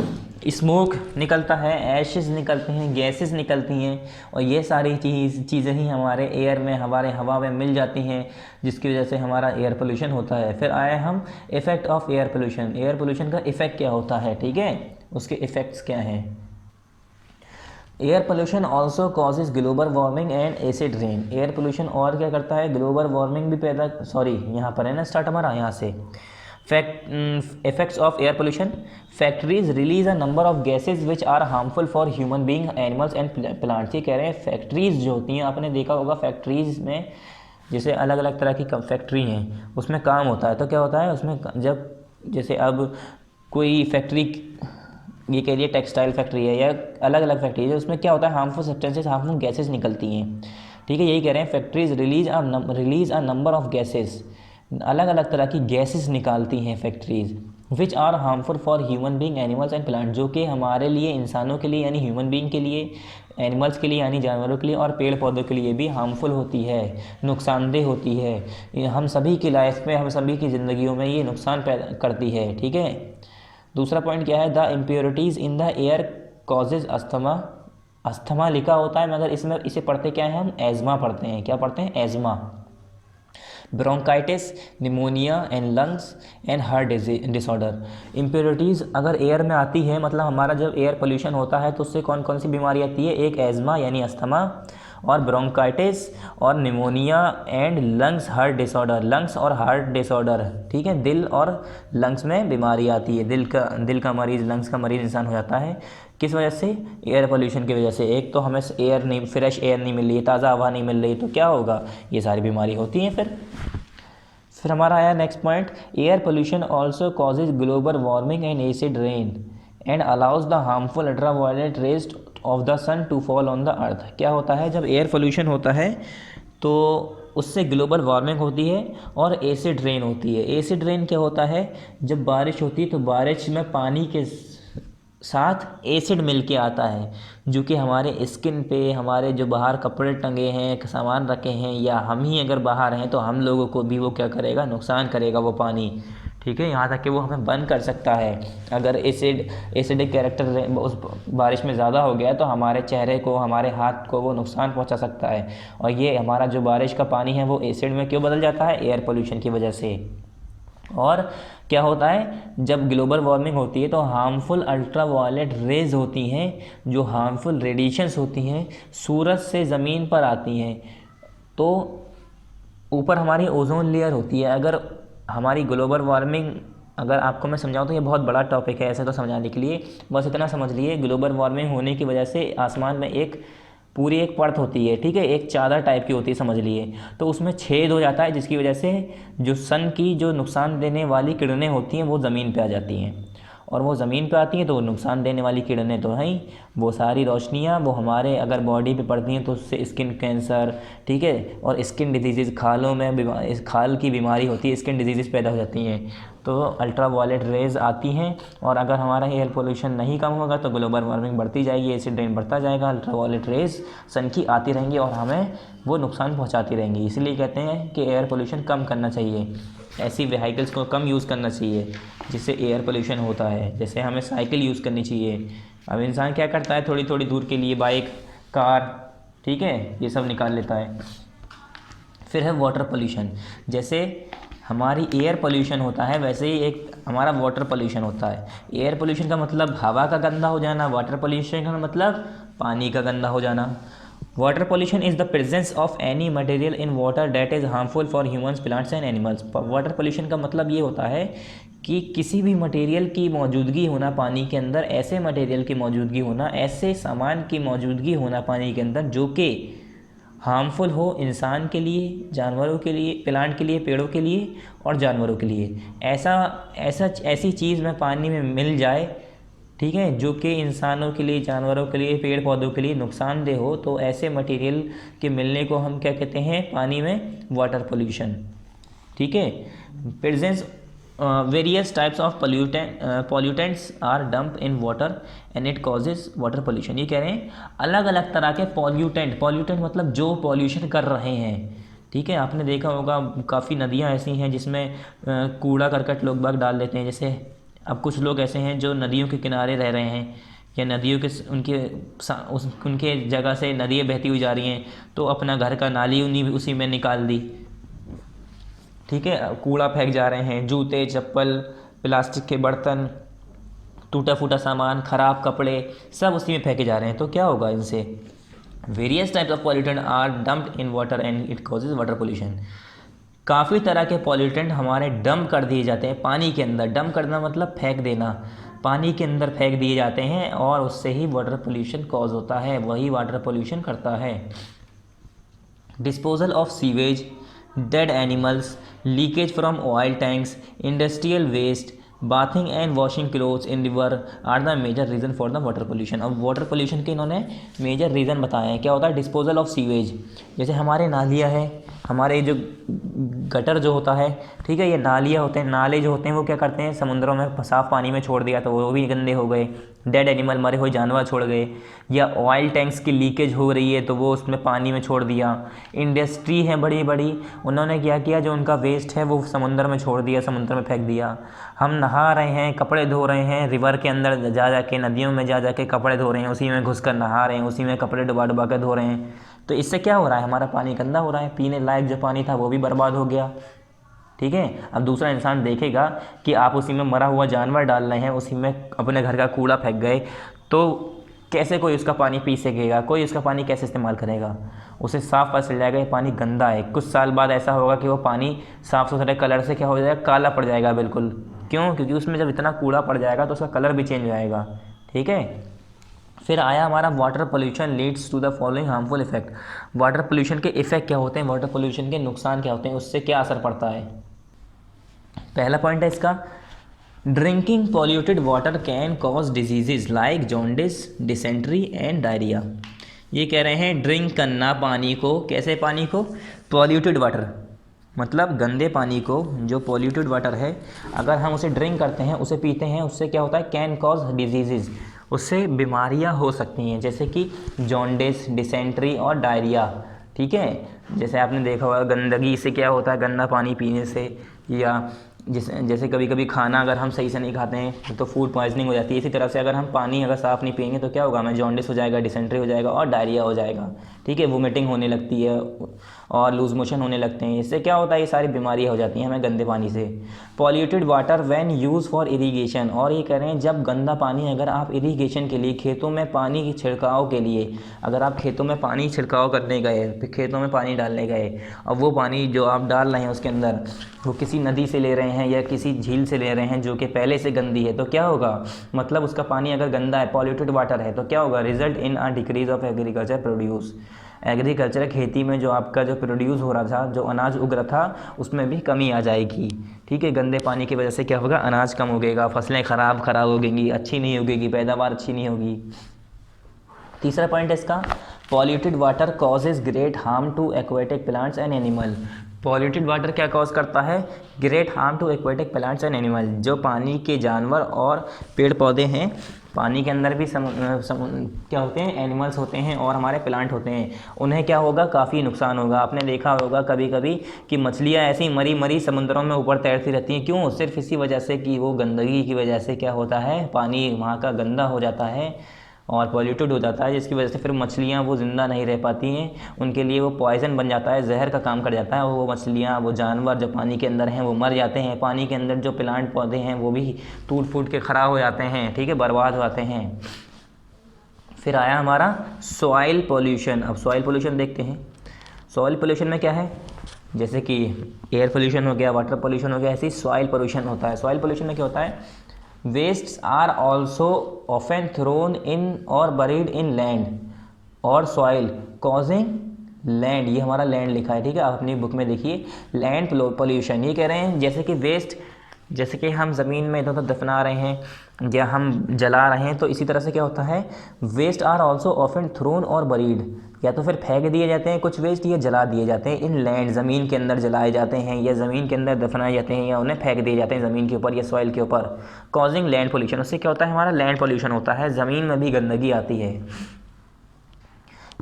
स्मोक निकलता है, ऐशेस निकलते हैं, गैसेस निकलती हैं, और ये सारी चीज़ें ही हमारे एयर में, हमारे हवा में मिल जाती हैं, जिसकी वजह से हमारा एयर पोल्यूशन होता है। फिर आए हम effect of air pollution. Air pollution का इफ़ेक्ट क्या होता है, ठीक है, उसके इफ़ेक्ट्स क्या हैं। Air pollution also causes global warming and acid rain. Air pollution और क्या करता है, ग्लोबल वार्मिंग भी पैदा, यहाँ पर है ना स्टार्ट हमारा, यहाँ से effects of air pollution. Factories release a number of gases which are harmful for human being, animals and plants. ये कह रहे हैं फैक्ट्रीज जो होती हैं, आपने देखा होगा फैक्ट्रीज में जैसे अलग अलग तरह की फैक्ट्री हैं, उसमें काम होता है, तो क्या होता है उसमें, जब जैसे अब कोई फैक्ट्री, ये कह लिए टेक्सटाइल फैक्ट्री है या अलग अलग फैक्ट्री है, उसमें क्या होता है, हार्मफुल सब्सटेंसेस, हार्मफुल गैसेस निकलती हैं। ठीक है, यही कह रहे हैं factories release a number of gases, अलग अलग तरह की गैसेस निकालती हैं factories, which are harmful for human being, animals and plant, जो कि हमारे लिए, इंसानों के लिए यानी ह्यूमन बींग के लिए, एनिमल्स के लिए यानी जानवरों के लिए, और पेड़ पौधों के लिए भी हार्मफुल होती है, नुकसानदेह होती है। हम सभी की लाइफ में, हम सभी की ज़िंदगियों में ये नुकसान पैदा करती है। ठीक है, दूसरा पॉइंट क्या है, the impurities in the air causes asthma. Asthma लिखा होता है मगर इसमें इसे पढ़ते क्या है, हम एज़मा पढ़ते हैं। क्या पढ़ते हैं, asthma. Bronchitis, pneumonia and lungs and heart disorder. Impurities अगर एयर में आती है, मतलब हमारा जब एयर पोल्यूशन होता है तो उससे कौन कौन सी बीमारी आती है, एक एज़मा यानी अस्थमा, और ब्रोंकाइटिस, और pneumonia and lungs heart disorder, lungs और हार्ट डिसऑर्डर। ठीक है, दिल और लंग्स में बीमारी आती है, दिल का मरीज़, लंग्स का मरीज़ इंसान हो जाता है। किस वजह से, एयर पोल्यूशन की वजह से। एक तो हमें फ्रेश एयर नहीं मिल रही, ताज़ा हवा नहीं मिल रही, तो क्या होगा, ये सारी बीमारी होती हैं। फिर हमारा आया next point, air pollution also causes global warming and acid rain and allows the harmful ultraviolet rays of the sun to fall on the earth. क्या होता है, जब एयर पोल्यूशन होता है तो उससे ग्लोबल वार्मिंग होती है और एसिड रेन होती है। एसिड रेन क्या होता है, जब बारिश होती है तो बारिश में पानी के साथ एसिड मिल के आता है, जो कि हमारे स्किन पे, हमारे जो बाहर कपड़े टंगे हैं, सामान रखे हैं, या हम ही अगर बाहर हैं तो हम लोगों को भी वो क्या करेगा, नुकसान करेगा वो पानी। ठीक है, यहाँ तक कि वो हमें बर्न कर सकता है। अगर एसिडिक कैरेक्टर उस बारिश में ज़्यादा हो गया तो हमारे चेहरे को, हमारे हाथ को वो नुकसान पहुँचा सकता है। और ये हमारा जो बारिश का पानी है वो एसिड में क्यों बदल जाता है, एयर पोल्यूशन की वजह से। और क्या होता है, जब ग्लोबल वार्मिंग होती है तो हार्मफुल अल्ट्रावायलेट रेज होती हैं, जो हार्मफुल रेडिएशंस होती हैं सूरज से ज़मीन पर आती हैं, तो ऊपर हमारी ओजोन लेयर होती है। अगर हमारी ग्लोबल वार्मिंग, अगर आपको मैं समझाऊँ तो ये बहुत बड़ा टॉपिक है ऐसे तो समझाने के लिए, बस इतना समझ लिए ग्लोबल वार्मिंग होने की वजह से आसमान में एक पूरी एक परत होती है, ठीक है, एक चादर टाइप की होती है समझ लिए, तो उसमें छेद हो जाता है जिसकी वजह से जो सन की जो नुकसान देने वाली किरणें होती हैं वो ज़मीन पे आ जाती हैं, और वो ज़मीन पे आती हैं तो वो नुकसान देने वाली किरणें तो हैं, वो सारी रोशनियाँ वो हमारे अगर बॉडी पे पड़ती हैं तो उससे स्किन कैंसर, ठीक है, और स्किन डिजीज़, खालों में इस खाल की बीमारी होती है, स्किन डिजीज़ पैदा हो जाती हैं। तो अल्ट्रा वायलेट रेज़ आती हैं, और अगर हमारा एयर पोल्यूशन नहीं कम होगा तो ग्लोबल वार्मिंग बढ़ती जाएगी, एसिड रेन बढ़ता जाएगा, अल्ट्रा वायलेट रेज़ सन की आती रहेंगी और हमें वो नुकसान पहुंचाती रहेंगी। इसलिए कहते हैं कि एयर पोल्यूशन कम करना चाहिए, ऐसी व्हीकल्स को कम यूज़ करना चाहिए जिससे एयर पोल्यूशन होता है। जैसे हमें साइकिल यूज़ करनी चाहिए। अब इंसान क्या करता है, थोड़ी थोड़ी दूर के लिए बाइक, कार, ठीक है, ये सब निकाल लेता है। फिर है वाटर पोल्यूशन। जैसे हमारी एयर पोल्यूशन होता है वैसे ही एक हमारा वाटर पोल्यूशन होता है। एयर पोल्यूशन का मतलब हवा का गंदा हो जाना, वाटर पोल्यूशन का मतलब पानी का गंदा हो जाना। Water pollution is the presence of any material in water that is harmful for humans, plants and animals. Water pollution का मतलब ये होता है कि किसी भी मटेरियल की मौजूदगी होना पानी के अंदर, ऐसे मटेरियल की मौजूदगी होना, ऐसे सामान की मौजूदगी होना पानी के अंदर जो कि हार्मफुल हो इंसान के लिए, जानवरों के लिए, प्लांट के लिए, पेड़ों के लिए और जानवरों के लिए। ऐसी चीज़ में पानी में मिल जाए, ठीक है, जो कि इंसानों के लिए, जानवरों के लिए, पेड़ पौधों के लिए नुकसानदेह हो, तो ऐसे मटेरियल के मिलने को हम क्या कहते हैं पानी में, वाटर पोल्यूशन, ठीक है। Presence various types of pollutants are dump in water and it causes water pollution. ये कह रहे हैं अलग अलग तरह के पॉल्यूटेंट मतलब जो पॉल्यूशन कर रहे हैं, ठीक है। आपने देखा होगा काफ़ी नदियाँ ऐसी हैं जिसमें कूड़ा करकट लोग बाग डाल देते हैं। जैसे अब कुछ लोग ऐसे हैं जो नदियों के किनारे रह रहे हैं, या नदियों के उनके जगह से नदियाँ बहती हुई जा रही हैं, तो अपना घर का नाली उसी में निकाल दी, ठीक है, कूड़ा फेंक जा रहे हैं, जूते, चप्पल, प्लास्टिक के बर्तन, टूटा फूटा सामान, ख़राब कपड़े, सब उसी में फेंके जा रहे हैं। तो क्या होगा इनसे, various types of pollutant are dumped in water and it causes water pollution. काफ़ी तरह के पॉल्यूटेंट हमारे डंप कर दिए जाते हैं पानी के अंदर। डंप करना मतलब फेंक देना, पानी के अंदर फेंक दिए जाते हैं और उससे ही वाटर पोल्यूशन कॉज होता है, वही वाटर पोल्यूशन करता है। Disposal of sewage, dead animals, leakage from oil tanks, industrial waste, bathing and washing clothes in river are the major reason for the water pollution. अब वाटर पोल्यूशन के इन्होंने मेजर रीज़न बताए हैं। क्या होता है, डिस्पोजल ऑफ सीवेज, जैसे हमारे नालियाँ हैं, हमारे जो गटर जो होता है, ठीक है, ये नालियाँ होते हैं, नाले जो होते हैं वो क्या करते हैं, समुद्रों में साफ़ पानी में छोड़ दिया तो वो भी गंदे हो गए। डेड एनिमल, मरे हुए जानवर छोड़ गए, या ऑयल टैंक्स की लीकेज हो रही है तो वो उसमें पानी में छोड़ दिया। इंडस्ट्री है बड़ी बड़ी, उन्होंने क्या किया, जो उनका वेस्ट है वो समुद्र में छोड़ दिया, समुद्र में फेंक दिया। हम नहा रहे हैं, कपड़े धो रहे हैं, रिवर के अंदर जा के, नदियों में जा के कपड़े धो रहे हैं, उसी में घुस कर नहा रहे हैं, उसी में कपड़े डुबा डुबा के धो रहे हैं। तो इससे क्या हो रहा है, हमारा पानी गंदा हो रहा है, पीने लायक जो पानी था वो भी बर्बाद हो गया, ठीक है। अब दूसरा इंसान देखेगा कि आप उसी में मरा हुआ जानवर डाल रहे हैं, उसी में अपने घर का कूड़ा फेंक गए, तो कैसे कोई उसका पानी पी सकेगा, कोई उसका पानी कैसे इस्तेमाल करेगा, उसे साफ पता चल जाएगा ये पानी गंदा है। कुछ साल बाद ऐसा होगा कि वो पानी साफ़ सुथरे कलर से क्या हो जाएगा, काला पड़ जाएगा बिल्कुल। क्यों, क्योंकि उसमें जब इतना कूड़ा पड़ जाएगा तो उसका कलर भी चेंज हो जाएगा, ठीक है। फिर आया हमारा water pollution leads to the following harmful effect. Water pollution के इफेक्ट क्या होते हैं, वाटर पोल्यूशन के नुकसान क्या होते हैं, उससे क्या असर पड़ता है। पहला पॉइंट है इसका, drinking polluted water can cause diseases like jaundice, dysentery and diarrhoea. ये कह रहे हैं ड्रिंक करना पानी को, कैसे पानी को, पॉल्यूटेड वाटर मतलब गंदे पानी को, जो पॉल्यूटेड वाटर है, अगर हम उसे ड्रिंक करते हैं, उसे पीते हैं, उससे क्या होता है, कैन कॉज डिजीजेज, उससे बीमारियां हो सकती हैं, जैसे कि जॉन्डिस, डिसेंट्री और डायरिया, ठीक है। जैसे आपने देखा होगा गंदगी से क्या होता है, गंदा पानी पीने से, या जैसे कभी कभी खाना अगर हम सही से नहीं खाते हैं तो फूड पॉइजनिंग हो जाती है। इसी तरह से अगर हम पानी अगर साफ़ नहीं पिएंगे तो क्या होगा, हमें जॉन्डिस हो जाएगा, डिसेंट्री हो जाएगा और डायरिया हो जाएगा। ठीक है, वोमिटिंग होने लगती है और लूज मोशन होने लगते हैं। इससे क्या होता है, ये सारी बीमारियाँ हो जाती हैं हमें गंदे पानी से। Polluted water when use for irrigation, और ये कह रहे हैं जब गंदा पानी अगर आप इरीगेशन के लिए, खेतों में पानी की छिड़काव के लिए, अगर आप खेतों में पानी छिड़काव करने गए, फिर खेतों में पानी डालने गए, और वो पानी जो आप डाल रहे हैं उसके अंदर वो किसी नदी से ले रहे हैं या किसी झील से ले रहे हैं जो कि पहले से गंदी है, तो क्या होगा, मतलब उसका पानी अगर गंदा है, पॉल्यूटेड वाटर है, तो क्या होगा, result in a decrease of agriculture produce. Agriculture खेती में जो आपका जो प्रोड्यूस हो रहा था, जो अनाज उग रहा था, उसमें भी कमी आ जाएगी। ठीक है, गंदे पानी की वजह से क्या होगा, अनाज कम उगेगा, फसलें खराब उगेंगी, अच्छी नहीं उगेगी, पैदावार अच्छी नहीं होगी। तीसरा पॉइंट है इसका, polluted water causes great harm to aquatic plants and animal. Polluted water क्या कॉज करता है, great harm to aquatic plants and animal. जो पानी के जानवर और पेड़ पौधे हैं, पानी के अंदर भी क्या होते हैं, एनिमल्स होते हैं और हमारे प्लांट होते हैं, उन्हें क्या होगा, काफ़ी नुकसान होगा। आपने देखा होगा कभी कभी कि मछलियाँ ऐसी मरी मरी समुद्रों में ऊपर तैरती रहती हैं, क्यों, सिर्फ इसी वजह से कि वो गंदगी की वजह से क्या होता है, पानी वहाँ का गंदा हो जाता है और पॉल्यूटेड हो जाता है, जिसकी वजह से फिर मछलियाँ वो ज़िंदा नहीं रह पाती हैं, उनके लिए वो पॉइज़न बन जाता है, जहर का काम कर जाता है, वो मछलियाँ, वो जानवर जो पानी के अंदर हैं वो मर जाते हैं। पानी के अंदर जो प्लांट पौधे हैं वो भी टूट फूट के ख़राब हो जाते हैं, ठीक है, बर्बाद हो जाते हैं। फिर आया हमारा सॉइल पोल्यूशन। अब सॉइल पोल्यूशन देखते हैं। सॉइल पोल्यूशन में क्या है, जैसे कि एयर पोल्यूशन हो गया, वाटर पोल्यूशन हो गया, ऐसे ही सॉइल पोल्यूशन होता है। सॉइल पोल्यूशन में क्या होता है, wastes are also often thrown in or buried in land or soil causing land, ये हमारा लैंड लिखा है, ठीक है, आप अपनी बुक में देखिए, लैंड पोल्यूशन। ये कह रहे हैं जैसे कि वेस्ट, जैसे कि हम ज़मीन में इधर उधर दफना रहे हैं या हम जला रहे हैं, तो इसी तरह से क्या होता है, waste are also often thrown और बरीड, या तो फिर फेंक दिए जाते हैं कुछ वेस्ट, या जला दिए जाते हैं, इन लैंड, ज़मीन के अंदर जलाए जाते हैं या ज़मीन के अंदर दफनाए जाते हैं या उन्हें फेंक दिए जाते हैं ज़मीन के ऊपर या सॉइल के ऊपर। कॉजिंग लैंड पोल्यूशन, उससे क्या होता है, हमारा लैंड पोल्यूशन होता है, ज़मीन में भी गंदगी आती है।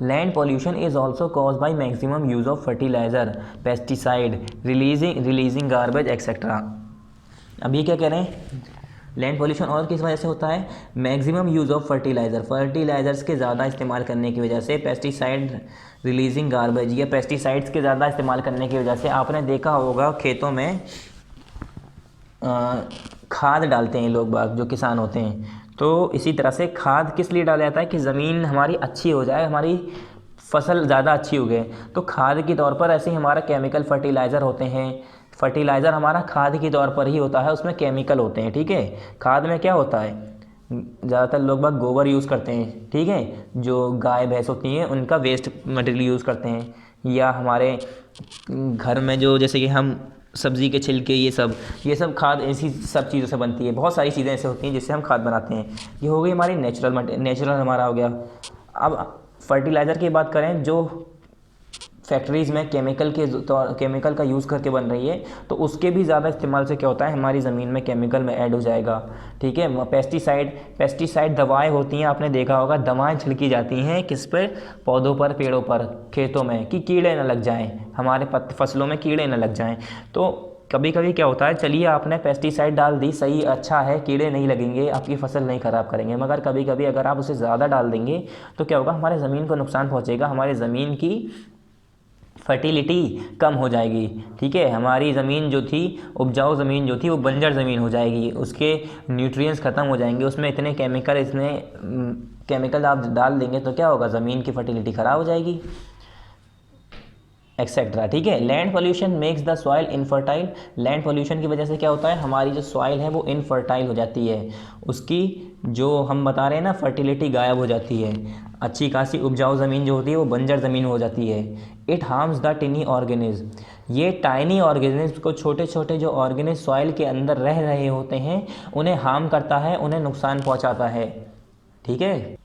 Land pollution is also cause by maximum use of fertiliser, pesticide, releasing garbage etcetera. अब ये क्या कह रहे हैं, लैंड पोल्यूशन और किस वजह से होता है, मैक्सिमम यूज़ ऑफ फर्टिलाइज़र्स के ज़्यादा इस्तेमाल करने की वजह से, पेस्टिसाइड रिलीजिंग गार्बेज, या पेस्टिसाइड्स के ज़्यादा इस्तेमाल करने की वजह से। आपने देखा होगा खेतों में खाद डालते हैं लोग बाग, जो किसान होते हैं, तो इसी तरह से खाद किस लिए डाला जाता है कि ज़मीन हमारी अच्छी हो जाए, हमारी फसल ज़्यादा अच्छी उगे, तो खाद के तौर पर ऐसे ही हमारा केमिकल फर्टिलाइज़र होते हैं। फर्टिलाइज़र हमारा खाद के तौर पर ही होता है, उसमें केमिकल होते हैं, ठीक है। खाद में क्या होता है, ज़्यादातर लोग बाग गोबर यूज़ करते हैं, ठीक है, जो गाय भैंस होती हैं उनका वेस्ट मटेरियल यूज़ करते हैं, या हमारे घर में जो, जैसे कि हम सब्ज़ी के छिलके, ये सब खाद ऐसी सब चीज़ों से बनती है। बहुत सारी चीज़ें ऐसे होती हैं जिससे हम खाद बनाते हैं। ये हो गई हमारी नेचुरल हमारा हो गया। अब फर्टिलाइज़र की बात करें, जो फैक्ट्रीज़ में केमिकल का यूज़ करके बन रही है, तो उसके भी ज़्यादा इस्तेमाल से क्या होता है, हमारी ज़मीन में केमिकल में ऐड हो जाएगा, ठीक है। पेस्टिसाइड दवाएं होती हैं, आपने देखा होगा, दवाएं छिड़की जाती हैं किस पर, पौधों पर, पेड़ों पर, खेतों में, कि कीड़े न लग जाएं, हमारे फसलों में कीड़े न लग जाएं। तो कभी कभी क्या होता है, चलिए आपने पेस्टिसाइड डाल दी, सही, अच्छा है, कीड़े नहीं लगेंगे, आपकी फसल नहीं ख़राब करेंगे, मगर कभी कभी अगर आप उसे ज़्यादा डाल देंगे तो क्या होगा, हमारे ज़मीन को नुकसान पहुँचेगा, हमारे ज़मीन की फर्टिलिटी कम हो जाएगी, ठीक है। हमारी ज़मीन जो थी, उपजाऊ ज़मीन जो थी, वो बंजर ज़मीन हो जाएगी, उसके न्यूट्रिएंट्स ख़त्म हो जाएंगे, उसमें इतने केमिकल आप डाल देंगे तो क्या होगा, ज़मीन की फर्टिलिटी ख़राब हो जाएगी, एक्सेट्रा, ठीक है। Land pollution makes the soil infertile. Land pollution की वजह से क्या होता है, हमारी जो सॉइल है वो इनफर्टाइल हो जाती है, उसकी जो हम बता रहे हैं ना, फर्टिलिटी गायब हो जाती है, अच्छी खासी उपजाऊ ज़मीन जो होती है वो बंजर ज़मीन हो जाती है। इट हार्म्स द टिनी ऑर्गेनिज्म, ये टाइनी ऑर्गेनिज्म को, छोटे छोटे जो ऑर्गेनिज्म सॉइल के अंदर रह रहे होते हैं, उन्हें हार्म करता है, उन्हें नुकसान पहुंचाता है, ठीक है।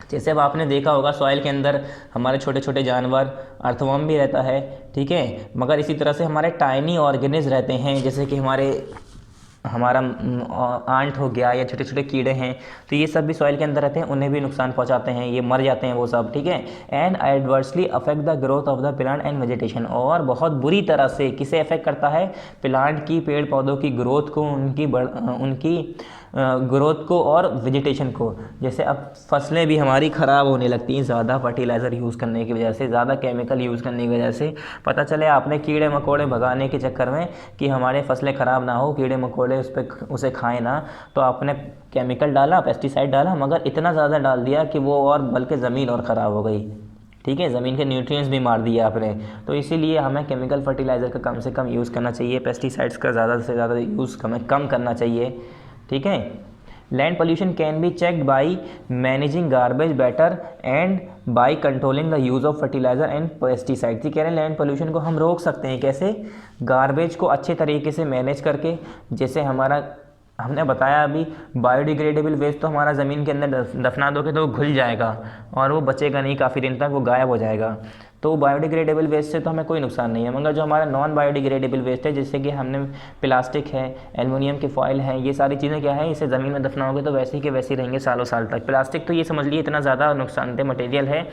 जैसे अब आपने देखा होगा सॉइल के अंदर हमारे छोटे छोटे जानवर, अर्थवर्म भी रहता है, ठीक है, मगर इसी तरह से हमारे टाइनी ऑर्गेनिज्म रहते हैं, जैसे कि हमारा आंट हो गया या छोटे छोटे कीड़े हैं, तो ये सब भी सॉइल के अंदर रहते हैं, उन्हें भी नुकसान पहुंचाते हैं, ये मर जाते हैं वो सब, ठीक है। And adversely affect the growth of the plant and vegetation, और बहुत बुरी तरह से किसे अफेक्ट करता है, प्लांट की, पेड़ पौधों की ग्रोथ को, उनकी ग्रोथ को और वेजिटेशन को। जैसे अब फसलें भी हमारी ख़राब होने लगती हैं ज़्यादा फर्टिलाइज़र यूज़ करने की वजह से, ज़्यादा केमिकल यूज़ करने की वजह से। पता चले आपने कीड़े मकोड़े भगाने के चक्कर में कि हमारे फसलें ख़राब ना हो, कीड़े मकोड़े उसे खाएं ना, तो आपने केमिकल डाला, पेस्टिसाइड डाला, मगर इतना ज़्यादा डाल दिया कि वो और बल्कि ज़मीन और ख़राब हो गई, ठीक है, ज़मीन के न्यूट्रिएंट्स भी मार दिए आपने। तो इसीलिए हमें केमिकल फर्टिलाइज़र का कम से कम यूज़ करना चाहिए, पेस्टिसाइड्स का ज़्यादा से ज़्यादा यूज़ हमें कम करना चाहिए, ठीक है। Land pollution can be checked by managing garbage better and by controlling the use of fertiliser and pesticides. ये कह रहे हैं लैंड पोल्यूशन को हम रोक सकते हैं कैसे, गार्बेज को अच्छे तरीके से मैनेज करके। जैसे हमारा हमने बताया अभी, बायोडिग्रेडेबल वेस्ट तो हमारा ज़मीन के अंदर दफना दोगे तो वो घुल जाएगा और वो बचेगा नहीं, काफ़ी दिन तक वो गायब हो जाएगा। तो बायोडिग्रेडेबल वेस्ट से तो हमें कोई नुकसान नहीं है, मगर जो हमारा नॉन बायोडिग्रेडेबल वेस्ट है, जैसे कि हमने प्लास्टिक है, एल्युमिनियम की फॉइल है, ये सारी चीज़ें क्या है, इसे ज़मीन में दफनाओगे तो वैसे ही के वैसे ही रहेंगे सालों साल तक। प्लास्टिक तो ये समझ लिए इतना ज़्यादा नुकसानदेह मटेरियल है,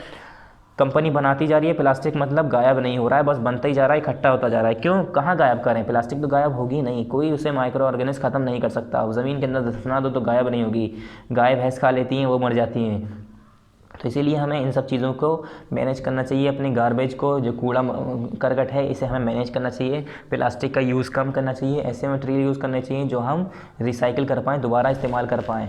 कंपनी बनाती जा रही है प्लास्टिक, मतलब गायब नहीं हो रहा है, बस बनता ही जा रहा है, इकट्ठा होता जा रहा है। क्यों, कहाँ गायब करें, प्लास्टिक तो गायब होगी नहीं, कोई उसे माइक्रो ऑर्गेनिज्म ख़त्म नहीं कर सकता। अब ज़मीन के अंदर दफना दो तो गायब नहीं होगी, गाय भैंस खा लेती हैं, वो मर जाती हैं। तो इसीलिए हमें इन सब चीज़ों को मैनेज करना चाहिए, अपनी गार्बेज को, जो कूड़ा करकट है, इसे हमें मैनेज करना चाहिए, प्लास्टिक का यूज़ कम करना चाहिए, ऐसे मटेरियल यूज़ करने चाहिए जो हम रिसाइकिल कर पाएँ, दोबारा इस्तेमाल कर पाएँ।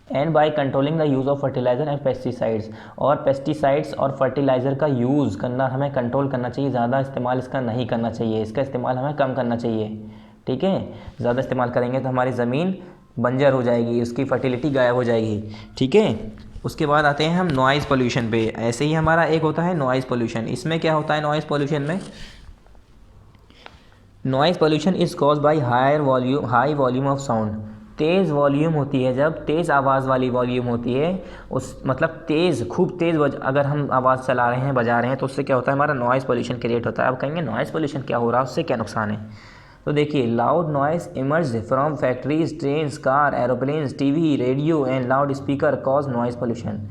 And by controlling the use of fertiliser and pesticides, और पेस्टिसाइड्स और फर्टिलाइज़र का यूज़ करना हमें कंट्रोल करना चाहिए, ज़्यादा इस्तेमाल इसका नहीं करना चाहिए, इसका इस्तेमाल हमें कम करना चाहिए, ठीक है। ज़्यादा इस्तेमाल करेंगे तो हमारी ज़मीन बंजर हो जाएगी, उसकी फर्टिलिटी गायब हो जाएगी, ठीक है। उसके बाद आते हैं हम नॉइज़ पोल्यूशन पे। ऐसे ही हमारा एक होता है नॉइज़ पोल्यूशन। इसमें क्या होता है नॉइज़ पोल्यूशन में, noise pollution is cause by high volume of sound. तेज़ वॉल्यूम होती है, जब तेज़ आवाज़ वाली वॉल्यूम होती है, उस मतलब तेज़, खूब तेज़ अगर हम आवाज़ चला रहे हैं, बजा रहे हैं, तो उससे क्या होता है, हमारा नॉइज़ पोल्यूशन क्रिएट होता है। अब कहेंगे नॉइज़ पोल्यूशन क्या हो रहा है, उससे क्या नुकसान है। तो देखिए, loud noise emerge from factories, trains, car, aeroplanes, TV, radio and loud speaker cause noise pollution.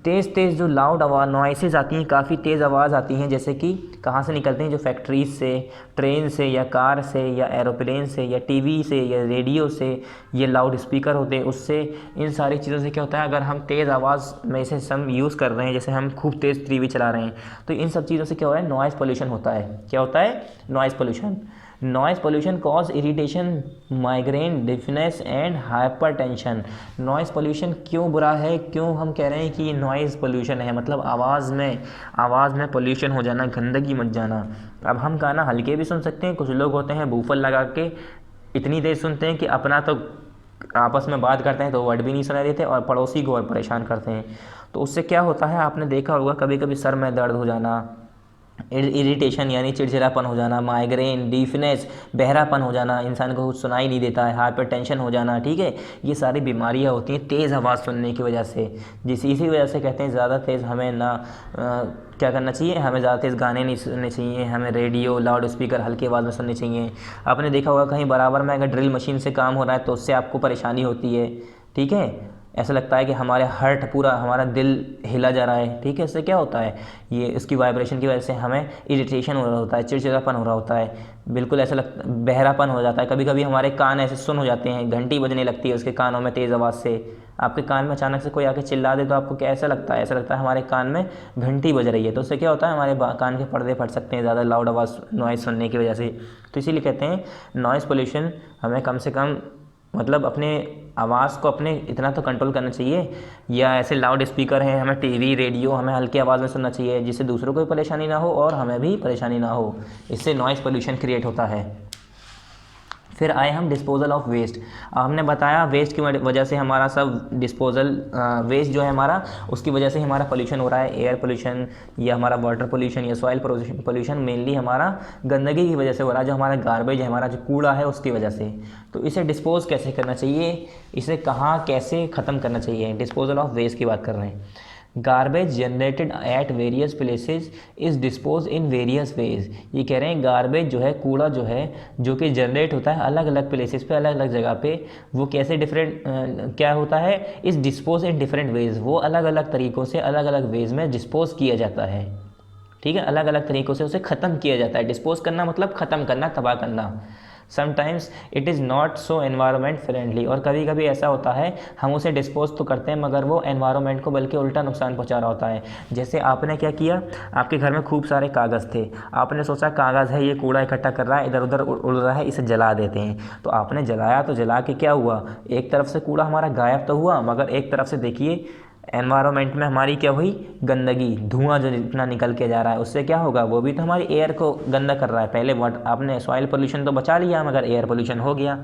तेज़ तेज़ जो लाउड आवाज़ नॉइसेज आती हैं, काफ़ी तेज़ आवाज़ आती हैं, जैसे कि कहाँ से निकलते हैं, जो फैक्ट्रीज से, ट्रेन से, या कार से, या एरोप्लेन से, या टीवी से, या रेडियो से, ये लाउड स्पीकर होते हैं, उससे, इन सारी चीज़ों से क्या होता है, अगर हम तेज़ आवाज़ में से हम यूज़ कर रहे हैं, जैसे हम खूब तेज़ टीवी चला रहे हैं, तो इन सब चीज़ों से क्या हो रहा है, नॉइज़ पोल्यूशन होता है। क्या होता है, noise pollution. Noise pollution cause irritation, migraine, deafness and hypertension. Noise pollution क्यों बुरा है, क्यों हम कह रहे हैं कि नॉइज़ पोल्यूशन है, मतलब आवाज़ में पोल्यूशन हो जाना, गंदगी मच जाना। अब हम गाना हल्के भी सुन सकते हैं, कुछ लोग होते हैं बूफर लगा के इतनी देर सुनते हैं कि अपना तो आपस में बात करते हैं तो वर्ड भी नहीं सुनाई देते और पड़ोसी को और परेशान करते हैं। तो उससे क्या होता है, आपने देखा होगा कभी कभी सर में दर्द हो जाना, इरिटेशन यानी चिड़चिड़ापन हो जाना, माइग्रेन, डीफनेस, बहरापन हो जाना, इंसान को कुछ सुनाई नहीं देता है, हाइपरटेंशन हो जाना, ठीक है। ये सारी बीमारियां होती हैं तेज़ आवाज़ सुनने की वजह से। इसी वजह से कहते हैं ज़्यादा तेज़ हमें ना क्या करना चाहिए, हमें ज़्यादा तेज़ गाने नहीं सुनने चाहिए, हमें रेडियो, लाउड स्पीकर हल्की आवाज़ में सुनने चाहिए। आपने देखा होगा कहीं बराबर में अगर ड्रिल मशीन से काम हो रहा है तो उससे आपको परेशानी होती है, ठीक है। ऐसा लगता है कि हमारे हार्ट पूरा, हमारा दिल हिला जा रहा है, ठीक है। इससे क्या होता है, ये इसकी वाइब्रेशन की वजह से हमें इरिटेशन हो रहा होता है, चिड़चिड़ापन हो रहा होता है, बिल्कुल ऐसा लगता, बहरापन हो जाता है। कभी कभी हमारे कान ऐसे सुन हो जाते हैं, घंटी बजने लगती है उसके कानों में तेज़ आवाज़ से। आपके कान में अचानक से कोई आके चिल्ला दे तो आपको क्या ऐसा लगता है, ऐसा लगता है हमारे कान में घंटी बज रही है। तो उससे क्या होता है, हमारे कान के पर्दे फट सकते हैं ज़्यादा लाउड आवाज़ नॉइज़ सुनने की वजह से। तो इसीलिए कहते हैं नॉइज़ पोल्यूशन हमें कम से कम, मतलब अपने आवाज़ को अपने इतना तो कंट्रोल करना चाहिए, या ऐसे लाउड स्पीकर हैं, हमें टीवी, रेडियो हमें हल्की आवाज़ में सुनना चाहिए, जिससे दूसरों को भी परेशानी ना हो और हमें भी परेशानी ना हो। इससे नॉइज़ पोल्यूशन क्रिएट होता है। फिर आए हम डिस्पोजल ऑफ वेस्ट। हमने बताया वेस्ट की वजह से हमारा सब डिस्पोजल वेस्ट जो है हमारा, उसकी वजह से हमारा पोल्यूशन हो रहा है, एयर पोल्यूशन या हमारा वाटर पोल्यूशन या सॉइल पोल्यूशन मेनली हमारा गंदगी की वजह से हो रहा है, जो हमारा गार्बेज है, हमारा जो कूड़ा है, उसकी वजह से। तो इसे डिस्पोज कैसे करना चाहिए, इसे कहाँ कैसे ख़त्म करना चाहिए, डिस्पोजल ऑफ वेस्ट की बात कर रहे हैं। Garbage generated at various places is dispose in various ways. ये कह रहे हैं गार्बेज जो है, कूड़ा जो है, जो कि जनरेट होता है अलग अलग प्लेसेस पे, अलग अलग जगह पे, वो कैसे डिफरेंट क्या होता है, is dispose in different veg, वो अलग अलग तरीक़ों से अलग अलग वेज में डिस्पोज किया जाता है। ठीक है, अलग अलग तरीक़ों से उसे ख़त्म किया जाता है। डिस्पोज करना मतलब ख़त्म करना, तबाह करना। Sometimes it is not so environment friendly, और कभी कभी ऐसा होता है हम उसे डिस्पोज तो करते हैं मगर वो एनवायरनमेंट को बल्कि उल्टा नुकसान पहुंचा रहा होता है। जैसे आपने क्या किया, आपके घर में खूब सारे कागज़ थे, आपने सोचा कागज़ है, ये कूड़ा इकट्ठा कर रहा है, इधर उधर उड़ रहा है, इसे जला देते हैं। तो आपने जलाया, तो जला के क्या हुआ, एक तरफ से कूड़ा हमारा गायब तो हुआ, मगर एक तरफ से देखिए एनवायरनमेंट में हमारी क्या हुई, गंदगी, धुआं जो इतना निकल के जा रहा है, उससे क्या होगा, वो भी तो हमारी एयर को गंदा कर रहा है। पहले वाटर, आपने सॉइल पोल्यूशन तो बचा लिया मगर एयर पोल्यूशन हो गया।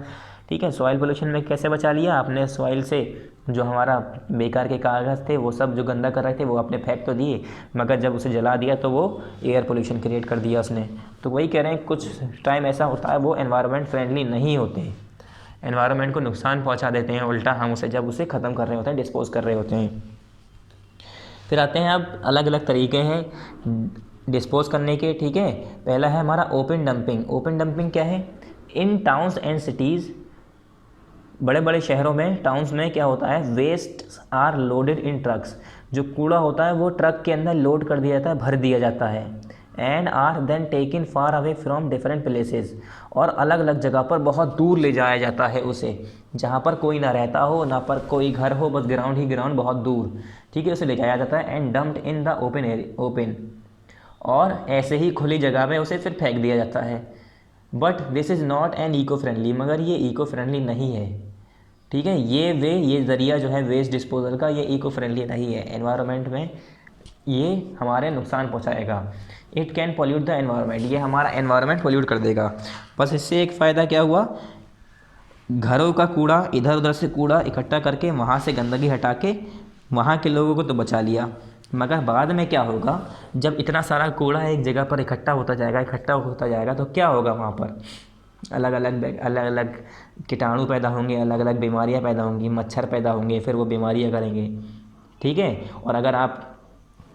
ठीक है, सॉइल पोल्यूशन में कैसे बचा लिया आपने, सॉइल से जो हमारा बेकार के कागज़ थे वो सब जो गंदा कर रहे थे वो आपने फेंक तो दिए, मगर जब उसे जला दिया तो वो एयर पोल्यूशन क्रिएट कर दिया उसने। तो वही कह रहे हैं कुछ टाइम ऐसा होता है वो एनवायरनमेंट फ्रेंडली नहीं होते, एनवायरनमेंट को नुकसान पहुंचा देते हैं उल्टा, हम उसे जब उसे ख़त्म कर रहे होते हैं, डिस्पोज कर रहे होते हैं। फिर आते हैं, अब अलग अलग तरीके हैं डिस्पोज करने के। ठीक है, पहला है हमारा ओपन डंपिंग। ओपन डंपिंग क्या है, इन टाउन्स एंड सिटीज़, बड़े बड़े शहरों में, टाउन्स में क्या होता है, waste are loaded in trucks, जो कूड़ा होता है वो ट्रक के अंदर लोड कर दिया जाता है, भर दिया जाता है। And are then taken far away from different places, और अलग अलग जगह पर बहुत दूर ले जाया जाता है उसे, जहाँ पर कोई ना रहता हो, ना पर कोई घर हो, बस ग्राउंड ही ग्राउंड, बहुत दूर। ठीक है, उसे ले जाया जाता है and dumped in the open, और ऐसे ही खुली जगह में उसे फिर फेंक दिया जाता है। But this is not an eco friendly, मगर ये इको फ्रेंडली नहीं है। ठीक है, ये ज़रिया जो है वेस्ट डिस्पोजल का, ये इको फ्रेंडली नहीं है, एनवायरनमेंट में ये हमारे नुकसान पहुंचाएगा। It can pollute the environment, ये हमारा एनवायरनमेंट पोल्यूट कर देगा। बस इससे एक फ़ायदा क्या हुआ, घरों का कूड़ा, इधर उधर से कूड़ा इकट्ठा करके वहाँ से गंदगी हटा के वहाँ के लोगों को तो बचा लिया, मगर बाद में क्या होगा, जब इतना सारा कूड़ा एक जगह पर इकट्ठा होता जाएगा तो क्या होगा, वहाँ पर अलग अलग कीटाणु पैदा होंगे, अलग अलग बीमारियाँ पैदा होंगी, मच्छर पैदा होंगे, फिर वो बीमारियाँ करेंगे। ठीक है, और अगर आप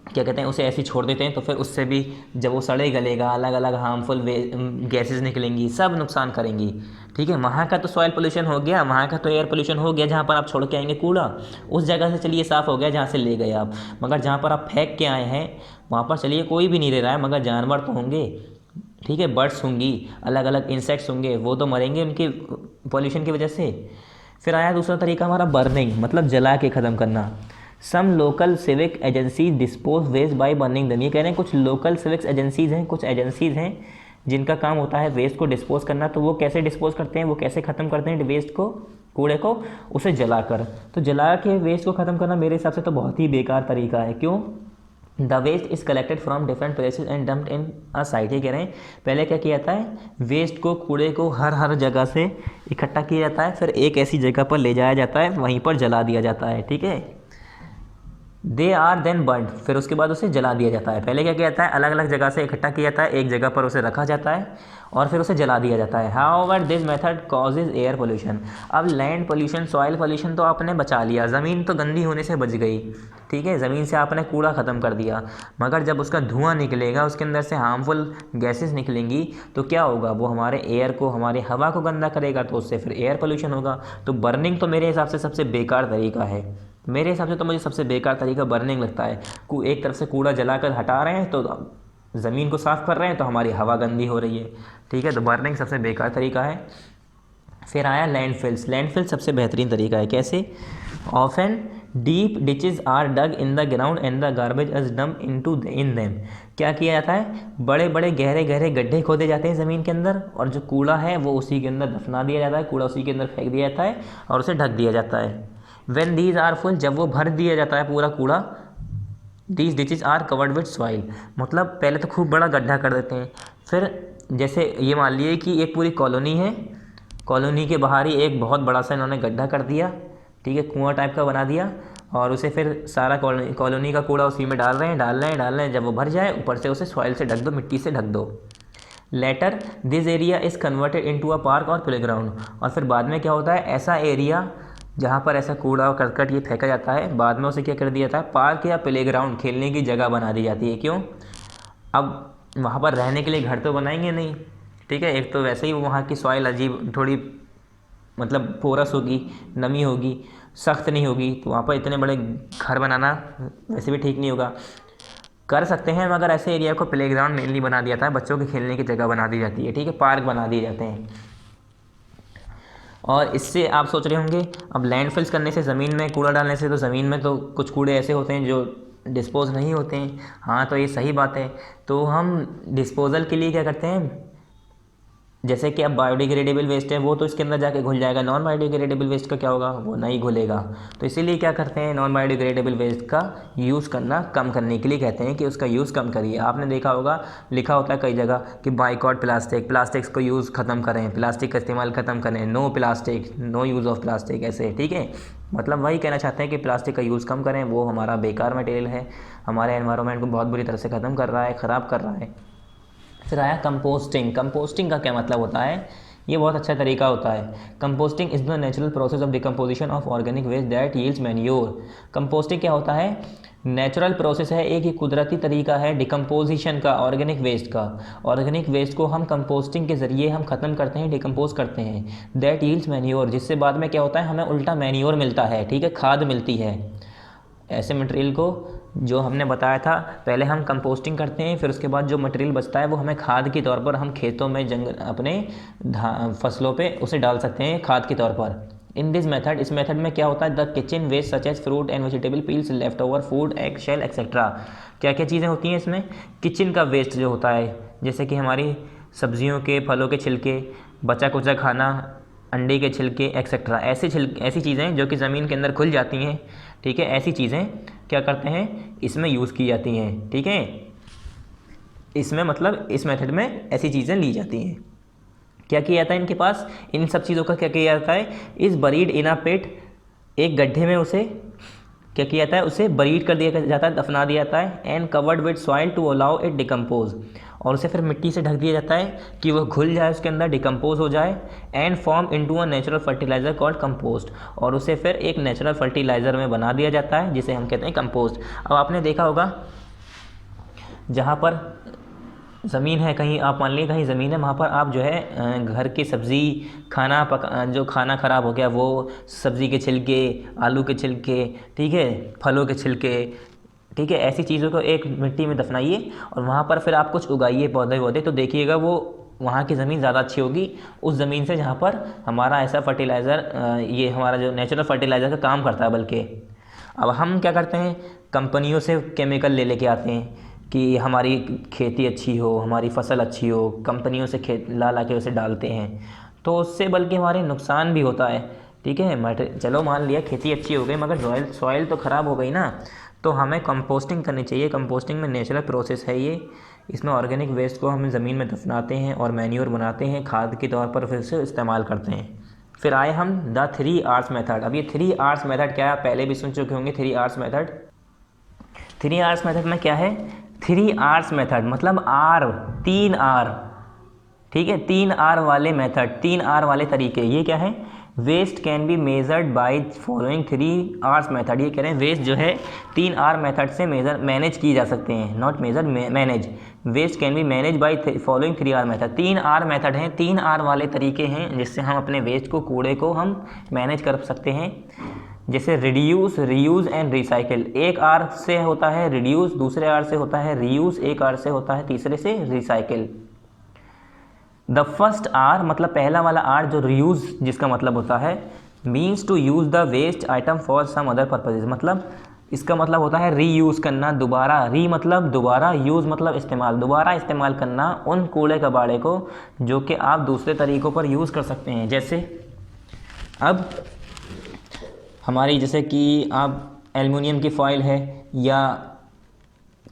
क्या कहते हैं उसे ऐसे ही छोड़ देते हैं तो फिर उससे भी जब वो सड़े गलेगा, अलग अलग हार्मफुल गैसेस निकलेंगी, सब नुकसान करेंगी। ठीक है, वहाँ का तो सॉइल पोल्यूशन हो गया, वहाँ का तो एयर पोल्यूशन हो गया, जहाँ पर आप छोड़ के आएंगे कूड़ा, उस जगह से चलिए साफ़ हो गया जहाँ से ले गए आप, मगर जहाँ पर आप फेंक के आए हैं वहाँ पर चलिए कोई भी नहीं रह रहा है, मगर जानवर तो होंगे। ठीक है, बर्ड्स होंगी, अलग अलग इंसेक्ट्स होंगे, वो तो मरेंगे उनके पॉल्यूशन की वजह से। फिर आया दूसरा तरीका हमारा बर्निंग, मतलब जला के ख़त्म करना। Some local civic agencies dispose waste by burning them, ये कह रहे हैं कुछ लोकल सिविक्स एजेंसीज़ हैं, कुछ एजेंसीज़ हैं जिनका काम होता है वेस्ट को डिस्पोज करना। तो वो कैसे डिस्पोज करते हैं, वो कैसे ख़त्म करते हैं वेस्ट को, कूड़े को, उसे जलाकर। तो जला के वेस्ट को ख़त्म करना मेरे हिसाब से तो बहुत ही बेकार तरीका है। क्यों, the waste is collected from different places and dumped in a site. ये कह रहे हैं पहले क्या किया जाता है, वेस्ट को, कूड़े को हर जगह से इकट्ठा किया जाता है, फिर एक ऐसी जगह पर ले जाया जाता है, वहीं पर जला दिया जाता है। ठीक है, दे आर देन बर्न, फिर उसके बाद उसे जला दिया जाता है। पहले क्या किया जाता है, अलग अलग जगह से इकट्ठा किया जाता है, एक जगह पर उसे रखा जाता है और फिर उसे जला दिया जाता है। However this method causes air pollution. अब लैंड पोल्यूशन, सॉइल पोल्यूशन तो आपने बचा लिया, ज़मीन तो गंदी होने से बच गई। ठीक है, ज़मीन से आपने कूड़ा ख़त्म कर दिया, मगर जब उसका धुआं निकलेगा, उसके अंदर से हार्मफुल गैसेस निकलेंगी, तो क्या होगा, वो हमारे एयर को, हमारी हवा को गंदा करेगा, तो उससे फिर एयर पोल्यूशन होगा। तो बर्निंग तो मेरे हिसाब से सबसे बेकार तरीका है, मेरे हिसाब से तो मुझे सबसे बेकार तरीका बर्निंग लगता है। एक तरफ से कूड़ा जलाकर हटा रहे हैं तो ज़मीन को साफ़ कर रहे हैं, तो हमारी हवा गंदी हो रही है। ठीक है, तो बर्निंग सबसे बेकार तरीका है। फिर आया लैंडफिल्स। लैंडफिल सबसे बेहतरीन तरीका है। कैसे, often deep ditches are dug in the ground and the garbage is dump in them. क्या किया जाता है, बड़े बड़े गहरे गहरे गड्ढे खोदे जाते हैं ज़मीन के अंदर, और जो कूड़ा है वो उसी के अंदर दफना दिया जाता है, कूड़ा उसी के अंदर फेंक दिया जाता है और उसे ढक दिया जाता है। When these are full, जब वो भर दिया जाता है पूरा कूड़ा, these ditches are covered with soil, मतलब पहले तो खूब बड़ा गड्ढा कर देते हैं, फिर जैसे ये मान लिए कि एक पूरी कॉलोनी है, कॉलोनी के बाहर ही एक बहुत बड़ा सा इन्होंने गड्ढा कर दिया। ठीक है, कुआं टाइप का बना दिया, और उसे फिर सारा कॉलोनी का कूड़ा उसी में डाल रहे हैं। जब वो भर जाए, ऊपर से उसे सॉइल से ढक दो, मिट्टी से ढक दो। Later this area is converted into a park और प्लेग्राउंड, और फिर बाद में क्या होता है, ऐसा एरिया जहाँ पर ऐसा कूड़ा और करकट ये फेंका जाता है, बाद में उसे क्या कर दिया जाता है, पार्क या प्लेग्राउंड, खेलने की जगह बना दी जाती है। क्यों? अब वहाँ पर रहने के लिए घर तो बनाएंगे नहीं, ठीक है, एक तो वैसे ही वहाँ की सॉइल अजीब थोड़ी मतलब पोरस होगी, नमी होगी, सख्त नहीं होगी, तो वहाँ पर इतने बड़े घर बनाना वैसे भी ठीक नहीं होगा। कर सकते हैं मगर ऐसे एरिया को प्लेग्राउंड मेनली बना दिया था, बच्चों के खेलने की जगह बना दी जाती है, ठीक है, पार्क बना दिए जाते हैं। और इससे आप सोच रहे होंगे अब लैंडफिल्स करने से, ज़मीन में कूड़ा डालने से, तो ज़मीन में तो कुछ कूड़े ऐसे होते हैं जो डिस्पोज नहीं होते हैं। हाँ, तो ये सही बात है। तो हम डिस्पोज़ल के लिए क्या करते हैं, जैसे कि अब बायोडिग्रेडेबल वेस्ट है वो तो इसके अंदर जाके घुल जाएगा, नॉन बायोडिग्रेडेबल वेस्ट का क्या होगा, वो नहीं घुलेगा। तो इसीलिए क्या करते हैं, नॉन बायोडिग्रेडेबल वेस्ट का यूज़ करना कम करने के लिए कहते हैं कि उसका यूज़ कम करिए। आपने देखा होगा लिखा होता है कई जगह कि बाइकआउट प्लास्टिक, प्लास्टिक्स को यूज़ ख़त्म करें, प्लास्टिक का इस्तेमाल ख़त्म करें, no plastic, no use of plastic, ऐसे, ठीक है। मतलब वही कहना चाहते हैं कि प्लास्टिक का यूज़ कम करें, वो हमारा बेकार मटेरियल है, हमारे एनवायरनमेंट को बहुत बुरी तरह से ख़त्म कर रहा है, ख़राब कर रहा है। फिर आया कंपोस्टिंग। कंपोस्टिंग का क्या मतलब होता है, ये बहुत अच्छा तरीका होता है। Composting is the natural process of decomposition of organic waste that yields manure. Composting क्या होता है, नेचुरल प्रोसेस है, एक ही कुदरती तरीका है डिकम्पोजिशन का, ऑर्गेनिक वेस्ट का। ऑर्गेनिक वेस्ट को हम कंपोस्टिंग के ज़रिए हम ख़त्म करते हैं, डिकम्पोज करते हैं। दैट यील्ड्स मैन्योर, जिससे बाद में क्या होता है, हमें उल्टा मैन्योर मिलता है, ठीक है, खाद मिलती है। ऐसे मटेरियल को जो हमने बताया था, पहले हम कंपोस्टिंग करते हैं, फिर उसके बाद जो मटेरियल बचता है वो हमें खाद के तौर पर हम खेतों में अपने फसलों पे उसे डाल सकते हैं खाद के तौर पर। इन दिस मेथड, इस मेथड में क्या होता है, the kitchen waste such as fruit and vegetable peels, left over food, egg shell etcetera. क्या क्या चीज़ें होती हैं इसमें, किचन का वेस्ट जो होता है, जैसे कि हमारी सब्जियों के, फलों के छिलके, बचा कुचा खाना, अंडे के छिलके एक्सेट्रा, ऐसी चीज़ें जो कि ज़मीन के अंदर खुल जाती हैं, ठीक है, ऐसी चीज़ें क्या करते हैं, इसमें यूज़ की जाती हैं, ठीक है। इसमें मतलब इस मेथड में ऐसी चीज़ें ली जाती हैं। क्या किया जाता है इनके पास, इन सब चीज़ों का क्या किया जाता है, इस बरीड इन अ पिट, एक गड्ढे में उसे क्या किया जाता है, उसे बरीड कर दिया जाता है, दफना दिया जाता है। And covered with soil to allow it decompose, और उसे फिर मिट्टी से ढक दिया जाता है कि वह घुल जाए, उसके अंदर डिकम्पोज हो जाए। And form into a natural fertiliser called compost, और उसे फिर एक नेचुरल फर्टिलाइज़र में बना दिया जाता है जिसे हम कहते हैं कंपोस्ट। अब आपने देखा होगा जहाँ पर ज़मीन है, कहीं आप मान लीजिए कहीं ज़मीन है, वहाँ पर आप जो है घर की सब्ज़ी जो खाना ख़राब हो गया वो सब्ज़ी के छिलके, आलू के छिलके, ठीक है, फलों के छिलके, ठीक है, ऐसी चीज़ों को एक मिट्टी में दफनाइए और वहाँ पर फिर आप कुछ उगाइए पौधे वौधे, तो देखिएगा वो वहाँ की ज़मीन ज़्यादा अच्छी होगी उस ज़मीन से जहाँ पर हमारा ऐसा फर्टिलाइज़र, ये हमारा जो नेचुरल फर्टिलाइज़र का काम करता है। बल्कि अब हम क्या करते हैं, कंपनियों से केमिकल ले लेके आते हैं कि हमारी खेती अच्छी हो, हमारी फसल अच्छी हो, कंपनियों से ला के उसे डालते हैं, तो उससे बल्कि हमारे नुकसान भी होता है, ठीक है। चलो मान लिया खेती अच्छी हो गई मगर सॉइल तो ख़राब हो गई ना, तो हमें कंपोस्टिंग करनी चाहिए। कंपोस्टिंग में नेचुरल प्रोसेस है ये, इसमें ऑर्गेनिक वेस्ट को हम ज़मीन में दफनाते हैं और मैन्योर बनाते हैं, खाद के तौर पर फिर से इस्तेमाल करते हैं। फिर आए हम द 3 R's मेथड। अब ये 3 R's मेथड क्या है, आप पहले भी सुन चुके होंगे 3 R's मेथड। 3 R's मेथड में क्या है, 3 R's मेथड मतलब R, 3 R, ठीक है, 3 R वाले मेथड, 3 R वाले तरीके। ये क्या है, waste can be measured by following 3 R's method. ये कह रहे हैं वेस्ट जो है 3 R मेथड से मैनेज की जा सकते हैं, not measure, manage. Waste can be manage by following 3 R method. 3 R method हैं, 3 R वाले तरीके हैं जिससे हम अपने वेस्ट को, कूड़े को हम मैनेज कर सकते हैं। जैसे रिड्यूस, रीयूज़ एंड रिसाइकिल। एक आर से होता है रिड्यूस, दूसरे आर से होता है रीयूज़, एक आर से होता है तीसरे से रिसाइकिल। द फर्स्ट आर मतलब पहला वाला आर जो रीयूज़ जिसका मतलब होता है, means to use the waste item for some other purposes, मतलब इसका मतलब होता है रीयूज़ करना, दोबारा, री मतलब दोबारा, यूज़ मतलब इस्तेमाल, दोबारा इस्तेमाल करना उन कूड़े कबाड़े को जो कि आप दूसरे तरीक़ों पर यूज़ कर सकते हैं। जैसे अब हमारी जैसे कि आप एल्युमिनियम की फॉइल है या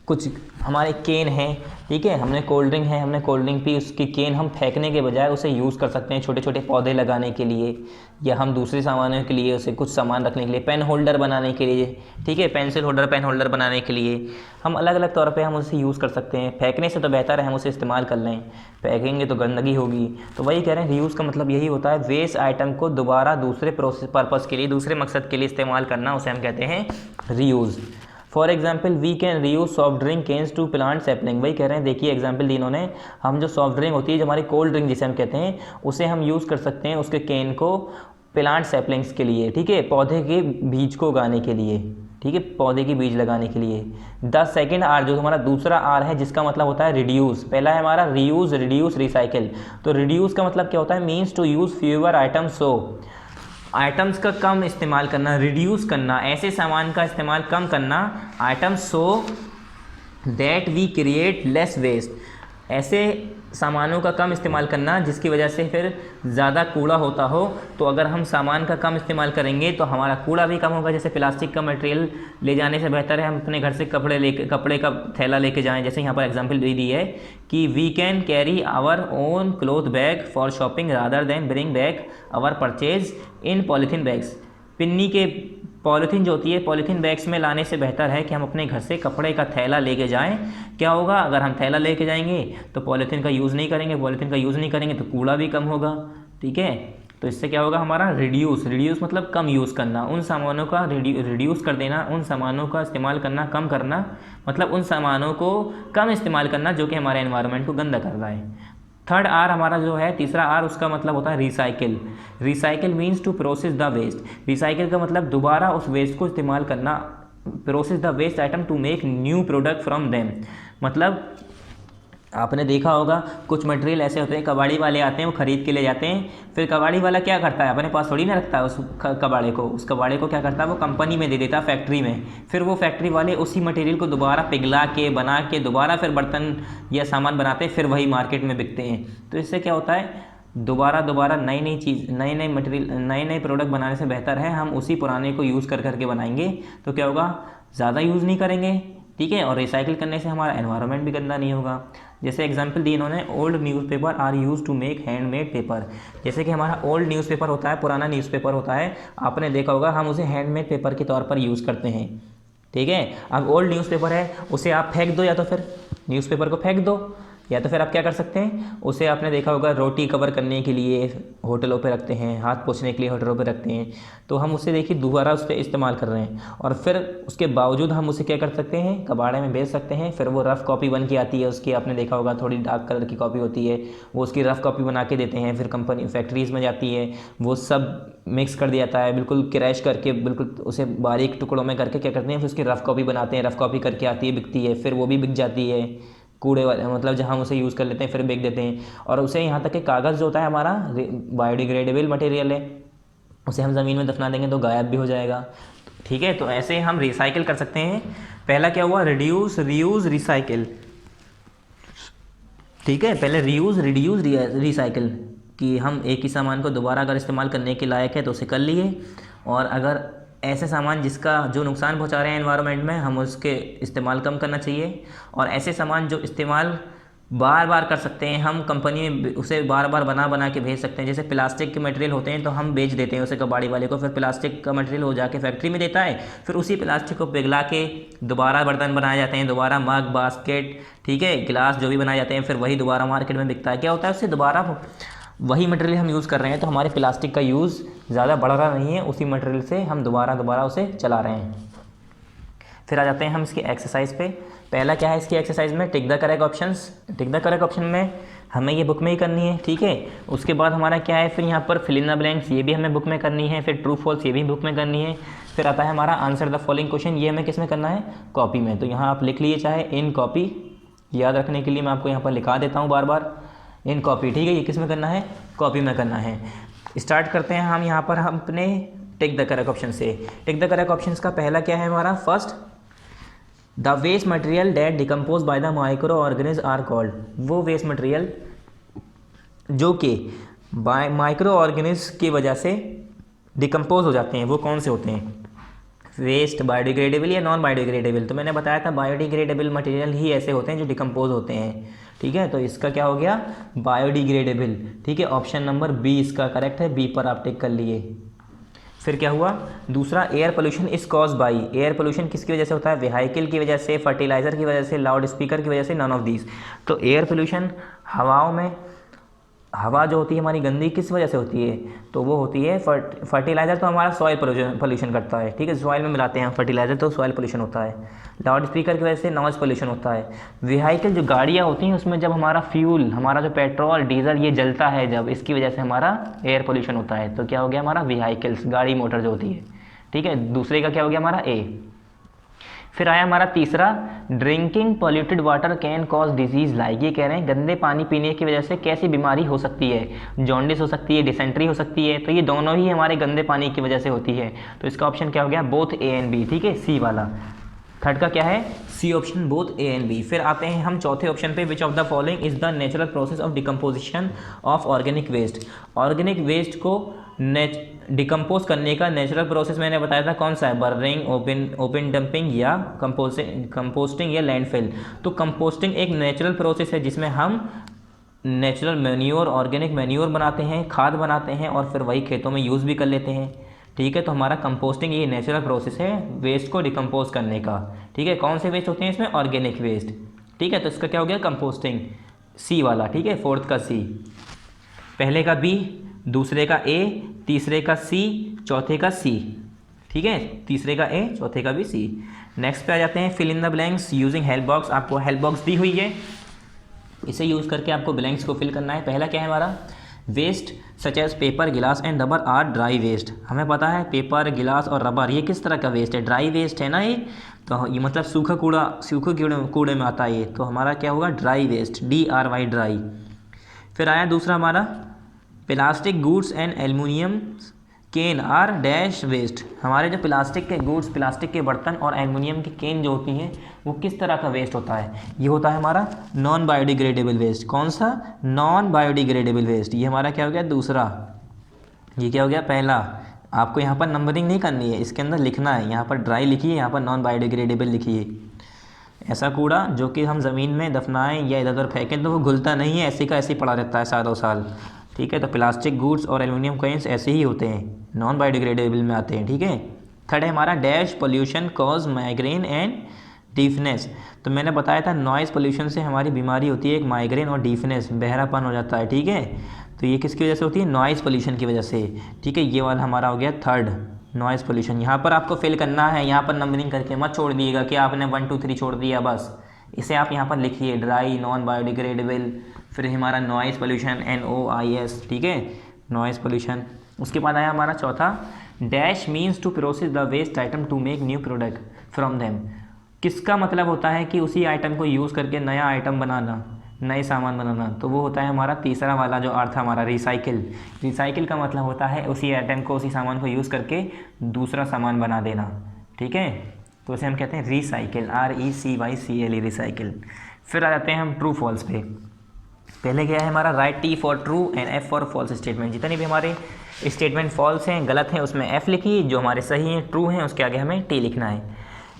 कुछ हमारे केन है, ठीक है, हमने कोल्ड ड्रिंक है, हमने कोल्ड ड्रिंक पी, उसकी केन हम फेंकने के बजाय उसे यूज़ कर सकते हैं छोटे छोटे पौधे लगाने के लिए, या हम दूसरे सामानों के लिए उसे कुछ सामान रखने के लिए, पेन होल्डर बनाने के लिए, ठीक है, पेंसिल होल्डर पेन होल्डर बनाने के लिए हम अलग अलग तौर पे हम उसे यूज़ कर सकते हैं। फेंकने से तो बेहतर है हम उसे इस्तेमाल कर लें, फेंकेंगे तो गंदगी होगी। तो वही कह रहे हैं, रीयूज़ का मतलब यही होता है वेस्ट आइटम को दोबारा दूसरे प्रोसेस पर्पज़ के लिए, दूसरे मकसद के लिए इस्तेमाल करना, उसे हम कहते हैं reuse. For example we can reuse soft drink cans to plant sapling. वही कह रहे हैं, देखिए एग्जाम्पल दी इन्होंने, हम जो सॉफ्ट ड्रिंक होती है, जो हमारी कोल्ड ड्रिंक जिसे हम कहते हैं, उसे हम यूज़ कर सकते हैं उसके कैन को प्लांट सैपलिंग्स के लिए, ठीक है, पौधे के बीज को उगाने के लिए, ठीक है, पौधे के बीज लगाने के लिए। द सेकेंड आर, जो हमारा दूसरा आर है, जिसका मतलब होता है रिड्यूस। पहला है हमारा रीयूज, रिड्यूस, रिसाइकिल। तो रिड्यूस का मतलब क्या होता है, means to use fewer items, so items का कम इस्तेमाल करना, रिड्यूस करना, ऐसे सामान का इस्तेमाल कम करना, items so that we create less waste, ऐसे सामानों का कम इस्तेमाल करना जिसकी वजह से फिर ज़्यादा कूड़ा होता हो। तो अगर हम सामान का कम इस्तेमाल करेंगे तो हमारा कूड़ा भी कम होगा। जैसे प्लास्टिक का मटेरियल ले जाने से बेहतर है हम अपने घर से कपड़े का थैला लेके जाएं। जैसे यहाँ पर एग्जांपल दे दी है कि we can carry our own cloth bag for shopping rather than bring back our purchase in polythene bags. पिन्नी के पॉलीथीन जो होती है, पॉलीथीन बैग्स में लाने से बेहतर है कि हम अपने घर से कपड़े का थैला लेके जाएं। क्या होगा, अगर हम थैला लेके जाएंगे तो पॉलीथीन का यूज़ नहीं करेंगे, पॉलीथीन का यूज़ नहीं करेंगे तो कूड़ा भी कम होगा, ठीक है। तो इससे क्या होगा हमारा रिड्यूस मतलब कम यूज़ करना, उन सामानों का रिड्यूस कर देना, उन सामानों का इस्तेमाल करना कम करना, मतलब उन सामानों को कम इस्तेमाल करना जो कि हमारे एनवायरनमेंट को गंदा कर रहा है। थर्ड आर हमारा जो है, तीसरा आर, उसका मतलब होता है recycle. Recycle means to process the waste. Recycle का मतलब दोबारा उस वेस्ट को इस्तेमाल करना, process the waste item to make new product from them. मतलब आपने देखा होगा कुछ मटेरियल ऐसे होते हैं, कबाड़ी वाले आते हैं, वो ख़रीद के ले जाते हैं, फिर कबाड़ी वाला क्या करता है, अपने पास थोड़ी ना रखता है उस कबाड़े को, उस कबाड़े को क्या करता है वो कंपनी में दे देता है, फैक्ट्री में। फिर वो फैक्ट्री वाले उसी मटेरियल को दोबारा पिघला के बना के दोबारा फिर बर्तन या सामान बनाते हैं, फिर वही मार्केट में बिकते हैं। तो इससे क्या होता है, दोबारा नई नई चीज़, नए नए मटेरियल, नए नए प्रोडक्ट बनाने से बेहतर है हम उसी पुराने को यूज़ कर करके बनाएंगे। तो क्या होगा, ज़्यादा यूज़ नहीं करेंगे, ठीक है, और रिसाइकिल करने से हमारा एनवायरनमेंट भी गंदा नहीं होगा। जैसे एग्जांपल दी इन्होंने, old newspaper are use to make handmade paper. जैसे कि हमारा ओल्ड न्यूज़पेपर होता है, पुराना न्यूज़पेपर होता है, आपने देखा होगा हम उसे हैंडमेड पेपर के तौर पर यूज़ करते हैं, ठीक है। अब ओल्ड न्यूज़पेपर है, उसे आप फेंक दो, या तो फिर न्यूज़पेपर को फेंक दो, या तो फिर आप क्या कर सकते हैं, उसे आपने देखा होगा रोटी कवर करने के लिए होटलों पे रखते हैं, हाथ पोंछने के लिए होटलों पे रखते हैं, तो हम उसे देखिए दोबारा उस पर इस्तेमाल कर रहे हैं, और फिर उसके बावजूद हम उसे क्या कर सकते हैं, कबाड़े में बेच सकते हैं। फिर वो रफ़ कॉपी बन के आती है उसकी, आपने देखा होगा थोड़ी डार्क कलर की कॉपी होती है, वो उसकी रफ़ कॉपी बना के देते हैं, फिर कंपनी फैक्ट्रीज़ में जाती है, वो सब मिक्स कर दिया जाता है, बिल्कुल क्रैश करके, बिल्कुल उसे बारीक टुकड़ों में करके क्या करते हैं, फिर उसकी रफ़ कॉपी बनाते हैं, रफ़ कॉपी करके आती है, बिकती है, फिर वो भी बिक जाती है कूड़े वाले, मतलब जहाँ हम उसे यूज़ कर लेते हैं फिर बेच देते हैं। और उसे यहाँ तक कि कागज़ जो होता है हमारा बायोडिग्रेडेबल मटेरियल है, उसे हम ज़मीन में दफना देंगे तो गायब भी हो जाएगा, ठीक है। तो ऐसे हम रिसाइकिल कर सकते हैं। पहला क्या हुआ, रिड्यूस, रीयूज़, रिसाइकिल, ठीक है। पहले रीयूज़, रिड्यूस, रिसाइकिल, कि हम एक ही सामान को दोबारा अगर इस्तेमाल करने के लायक है तो उसे कर लिए, और अगर ऐसे सामान जिसका जो नुकसान पहुंचा रहे हैं एनवायरनमेंट में, हम उसके इस्तेमाल कम करना चाहिए। और ऐसे सामान जो इस्तेमाल बार बार कर सकते हैं, हम कंपनी में उसे बार बार बना के भेज सकते हैं। जैसे प्लास्टिक के मटेरियल होते हैं तो हम बेच देते हैं उसे कबाड़ी वाले को, फिर प्लास्टिक का मटेरियल हो जाके फैक्ट्री में देता है, फिर उसी प्लास्टिक को पिघला के दोबारा बर्तन बनाए जाते हैं, दोबारा मग, बास्केट, ठीक है, गिलास जो भी बनाए जाते हैं, फिर वही दोबारा मार्केट में बिकता है। क्या होता है, उससे दोबारा वही मटेरियल हम यूज़ कर रहे हैं, तो हमारे प्लास्टिक का यूज़ ज़्यादा बढ़ रहा नहीं है, उसी मटेरियल से हम दोबारा उसे चला रहे हैं। फिर आ जाते हैं हम इसकी एक्सरसाइज पे। पहला क्या है इसकी एक्सरसाइज में, tick the correct options. Tick the correct option में हमें ये बुक में ही करनी है, ठीक है। उसके बाद हमारा क्या है, फिर यहाँ पर फिल इन द ब्लैंक्स, ये भी हमें बुक में करनी है। फिर ट्रू फॉल्स, ये भी बुक में करनी है। फिर आता है हमारा आंसर द फॉलोइंग क्वेश्चन, ये हमें किस में करना है, कॉपी में। तो यहाँ आप लिख लीजिए चाहे इन कॉपी, याद रखने के लिए मैं आपको यहाँ पर लिखा देता हूँ बार बार, इन कॉपी, ठीक है। ये किस में करना है, कॉपी में करना है। स्टार्ट करते हैं हम यहाँ पर हम अपने टिक द करेक्ट ऑप्शन से। टिक द करेक्ट ऑप्शन का पहला क्या है हमारा, first, the waste material that decompose by the micro organism are called. वो वेस्ट मटेरियल जो कि बाय माइक्रो ऑर्गेनिज्म की वजह से डिकम्पोज हो जाते हैं, वो कौन से होते हैं। वेस्ट बायोडिग्रेडेबल या नॉन बायोडिग्रेडेबल, तो मैंने बताया था बायोडिग्रेडेबल मटेरियल ही ऐसे होते हैं जो डिकम्पोज होते हैं, ठीक है। तो इसका क्या हो गया, बायोडिग्रेडेबल, ठीक है। ऑप्शन नंबर बी इसका करेक्ट है, बी पर आप टिक कर लिए। फिर क्या हुआ दूसरा, air pollution is cause by, air pollution किसकी वजह से होता है, व्हीकल की वजह से, फर्टिलाइज़र की वजह से, लाउड स्पीकर की वजह से, नन ऑफ दीज। तो एयर पोल्यूशन हवाओं में, हवा जो होती है हमारी गंदी किस वजह से होती है, तो वो होती है फर्टिलाइज़र, तो हमारा सॉइल पोल्यूशन करता है, ठीक है, सॉइल में मिलाते हैं फर्टिलाइज़र तो सॉइल पोल्यूशन होता है। लाउड स्पीकर की वजह से नॉइज पोल्यूशन होता है। व्हीकल जो गाड़ियाँ होती हैं उसमें जब हमारा फ्यूल, हमारा जो पेट्रोल डीजल ये जलता है जब, इसकी वजह से हमारा एयर पोल्यूशन होता है। तो क्या हो गया हमारा व्हीकल्स, गाड़ी मोटर जो होती है, ठीक है। दूसरे का क्या हो गया हमारा ए। फिर आया हमारा तीसरा, drinking polluted water can cause disease like, ये कह रहे हैं गंदे पानी पीने की वजह से कैसी बीमारी हो सकती है, जॉन्डिस हो सकती है, डिसेंट्री हो सकती है। तो ये दोनों ही हमारे गंदे पानी की वजह से होती है। तो इसका ऑप्शन क्या हो गया, बोथ ए एंड बी, ठीक है, सी वाला। थर्ड का क्या है, C option, both A and B. फिर आते हैं हम चौथे ऑप्शन पे, which of the following is the natural process of decomposition of organic waste. Organic waste को डिकम्पोज करने का नेचुरल प्रोसेस मैंने बताया था कौन सा है, बर्निंग, ओपन डंपिंग या कंपोस्टिंग या लैंडफिल। तो कंपोस्टिंग एक नेचुरल प्रोसेस है जिसमें हम नेचुरल मैन्योर, ऑर्गेनिक मैन्योर बनाते हैं, खाद बनाते हैं और फिर वही खेतों में यूज़ भी कर लेते हैं, ठीक है। तो हमारा कंपोस्टिंग ये नेचुरल प्रोसेस है वेस्ट को डिकम्पोज करने का, ठीक है। कौन से वेस्ट होते हैं इसमें, ऑर्गेनिक वेस्ट, ठीक है। तो इसका क्या हो गया, कंपोस्टिंग, सी वाला, ठीक है, फोर्थ का सी। पहले का बी, दूसरे का ए, तीसरे का सी, चौथे का सी, ठीक है, तीसरे का ए, चौथे का भी सी। नेक्स्ट पे आ जाते हैं, fill in the blanks using help box. आपको हेल्प बॉक्स दी हुई है, इसे यूज़ करके आपको ब्लैंक्स को फिल करना है। पहला क्या है हमारा, waste such as paper, glass and rubber are dry waste. हमें पता है पेपर, गिलास और रबर ये किस तरह का वेस्ट है, ड्राई वेस्ट है ना ये, तो ये मतलब सूखा कूड़ा, सूखे कूड़े में आता है ये, तो हमारा क्या होगा, ड्राई वेस्ट, DRY ड्राई। फिर आया दूसरा हमारा, plastic goods and aluminium can are dash waste. हमारे जो प्लास्टिक के गुड्स, प्लास्टिक के बर्तन और एल्युमिनियम की केन जो होती हैं वो किस तरह का वेस्ट होता है, ये होता है हमारा नॉन बायोडिग्रेडेबल वेस्ट। कौन सा, नॉन बायोडिग्रेडेबल वेस्ट। ये हमारा क्या हो गया दूसरा, ये क्या हो गया पहला। आपको यहाँ पर नंबरिंग नहीं करनी है, इसके अंदर लिखना है, यहाँ पर ड्राई लिखिए, यहाँ पर नॉन बायोडिग्रेडेबल लिखिए। ऐसा कूड़ा जो कि हम ज़मीन में दफनाएं या इधर उधर फेंकें तो वो घुलता नहीं है, ऐसे का ऐसे ही पड़ा रहता है सालों साल, ठीक है। तो प्लास्टिक गुड्स और एल्युमिनियम कॉइन्स ऐसे ही होते हैं, नॉन बायोडिग्रेडेबल में आते हैं, ठीक है। थर्ड है हमारा, dash pollution cause migraine and deafness. तो मैंने बताया था नॉइज़ पोल्यूशन से हमारी बीमारी होती है एक माइग्रेन और डीफनेस, बहरापन हो जाता है, ठीक है। तो ये किसकी वजह से होती है, नॉइज़ पोल्यूशन की वजह से, ठीक है। ये वाला हमारा हो गया थर्ड, नॉइज़ पोल्यूशन। यहाँ पर आपको फिल करना है, यहाँ पर नंबरिंग करके मत छोड़ दिएगा कि आपने 1 2 3 छोड़ दिया बस, इसे आप यहाँ पर लिखिए, ड्राई, नॉन बायोडिग्रेडेबल, फिर हमारा नॉइज़ पोल्यूशन, NOIS, ठीक है, नॉइज़ पोल्यूशन। उसके बाद आया हमारा चौथा, dash means to process the waste item to make new product from them. किसका मतलब होता है कि उसी आइटम को यूज़ करके नया आइटम बनाना, नए सामान बनाना। तो वो होता है हमारा तीसरा वाला जो अर्थ हमारा, रिसाइकिल। रिसाइकिल का मतलब होता है उसी आइटम को, उसी सामान को यूज़ करके दूसरा सामान बना देना, ठीक है। तो उसे हम कहते हैं रिसाइकिल, RECYCLE, रिसाइकिल। फिर आ जाते हैं हम ट्रू फॉल्स पे। पहले क्या है हमारा, write T for true and F for false statement. जितने भी हमारे स्टेटमेंट फॉल्स हैं, गलत हैं, उसमें F लिखिए, जो हमारे सही हैं, ट्रू हैं, उसके आगे हमें T लिखना है।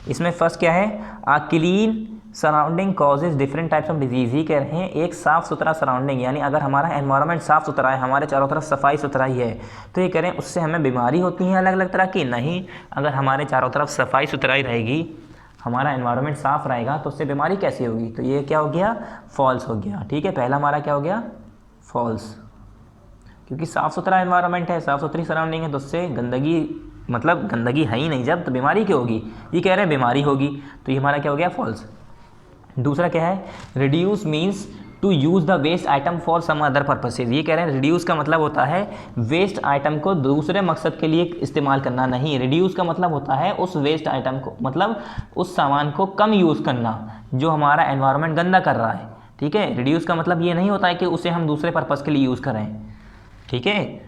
इसमें फर्स्ट क्या है, a clean surrounding causes different types of diseases. ये कह रहे हैं एक साफ़ सुथरा सराउंडिंग, यानी अगर हमारा एनवायरनमेंट साफ़ सुथरा है, हमारे चारों तरफ सफाई सुथराई है, तो ये कह रहे हैं उससे हमें बीमारी होती है अलग अलग तरह की। नहीं, अगर हमारे चारों तरफ सफाई सुथराई रहेगी, हमारा एनवायरनमेंट साफ़ रहेगा, तो उससे बीमारी कैसी होगी। तो ये क्या हो गया, फॉल्स हो गया, ठीक है। पहला हमारा क्या हो गया, फॉल्स, क्योंकि साफ़ सुथरा एनवायरनमेंट है, साफ़ सुथरी सराउंडिंग है, तो उससे गंदगी, मतलब गंदगी है ही नहीं जब, तो बीमारी क्यों होगी। ये कह रहे हैं बीमारी होगी, तो ये हमारा क्या हो गया, फॉल्स। दूसरा क्या है, reduce means to use the waste item for some other purposes. ये कह रहे हैं रिड्यूस का मतलब होता है वेस्ट आइटम को दूसरे मकसद के लिए इस्तेमाल करना। नहीं, रिड्यूस का मतलब होता है उस वेस्ट आइटम को, मतलब उस सामान को कम यूज़ करना जो हमारा एनवायरनमेंट गंदा कर रहा है, ठीक है। रिड्यूस का मतलब ये नहीं होता है कि उसे हम दूसरे पर्पज़ के लिए यूज़ करें, ठीक है।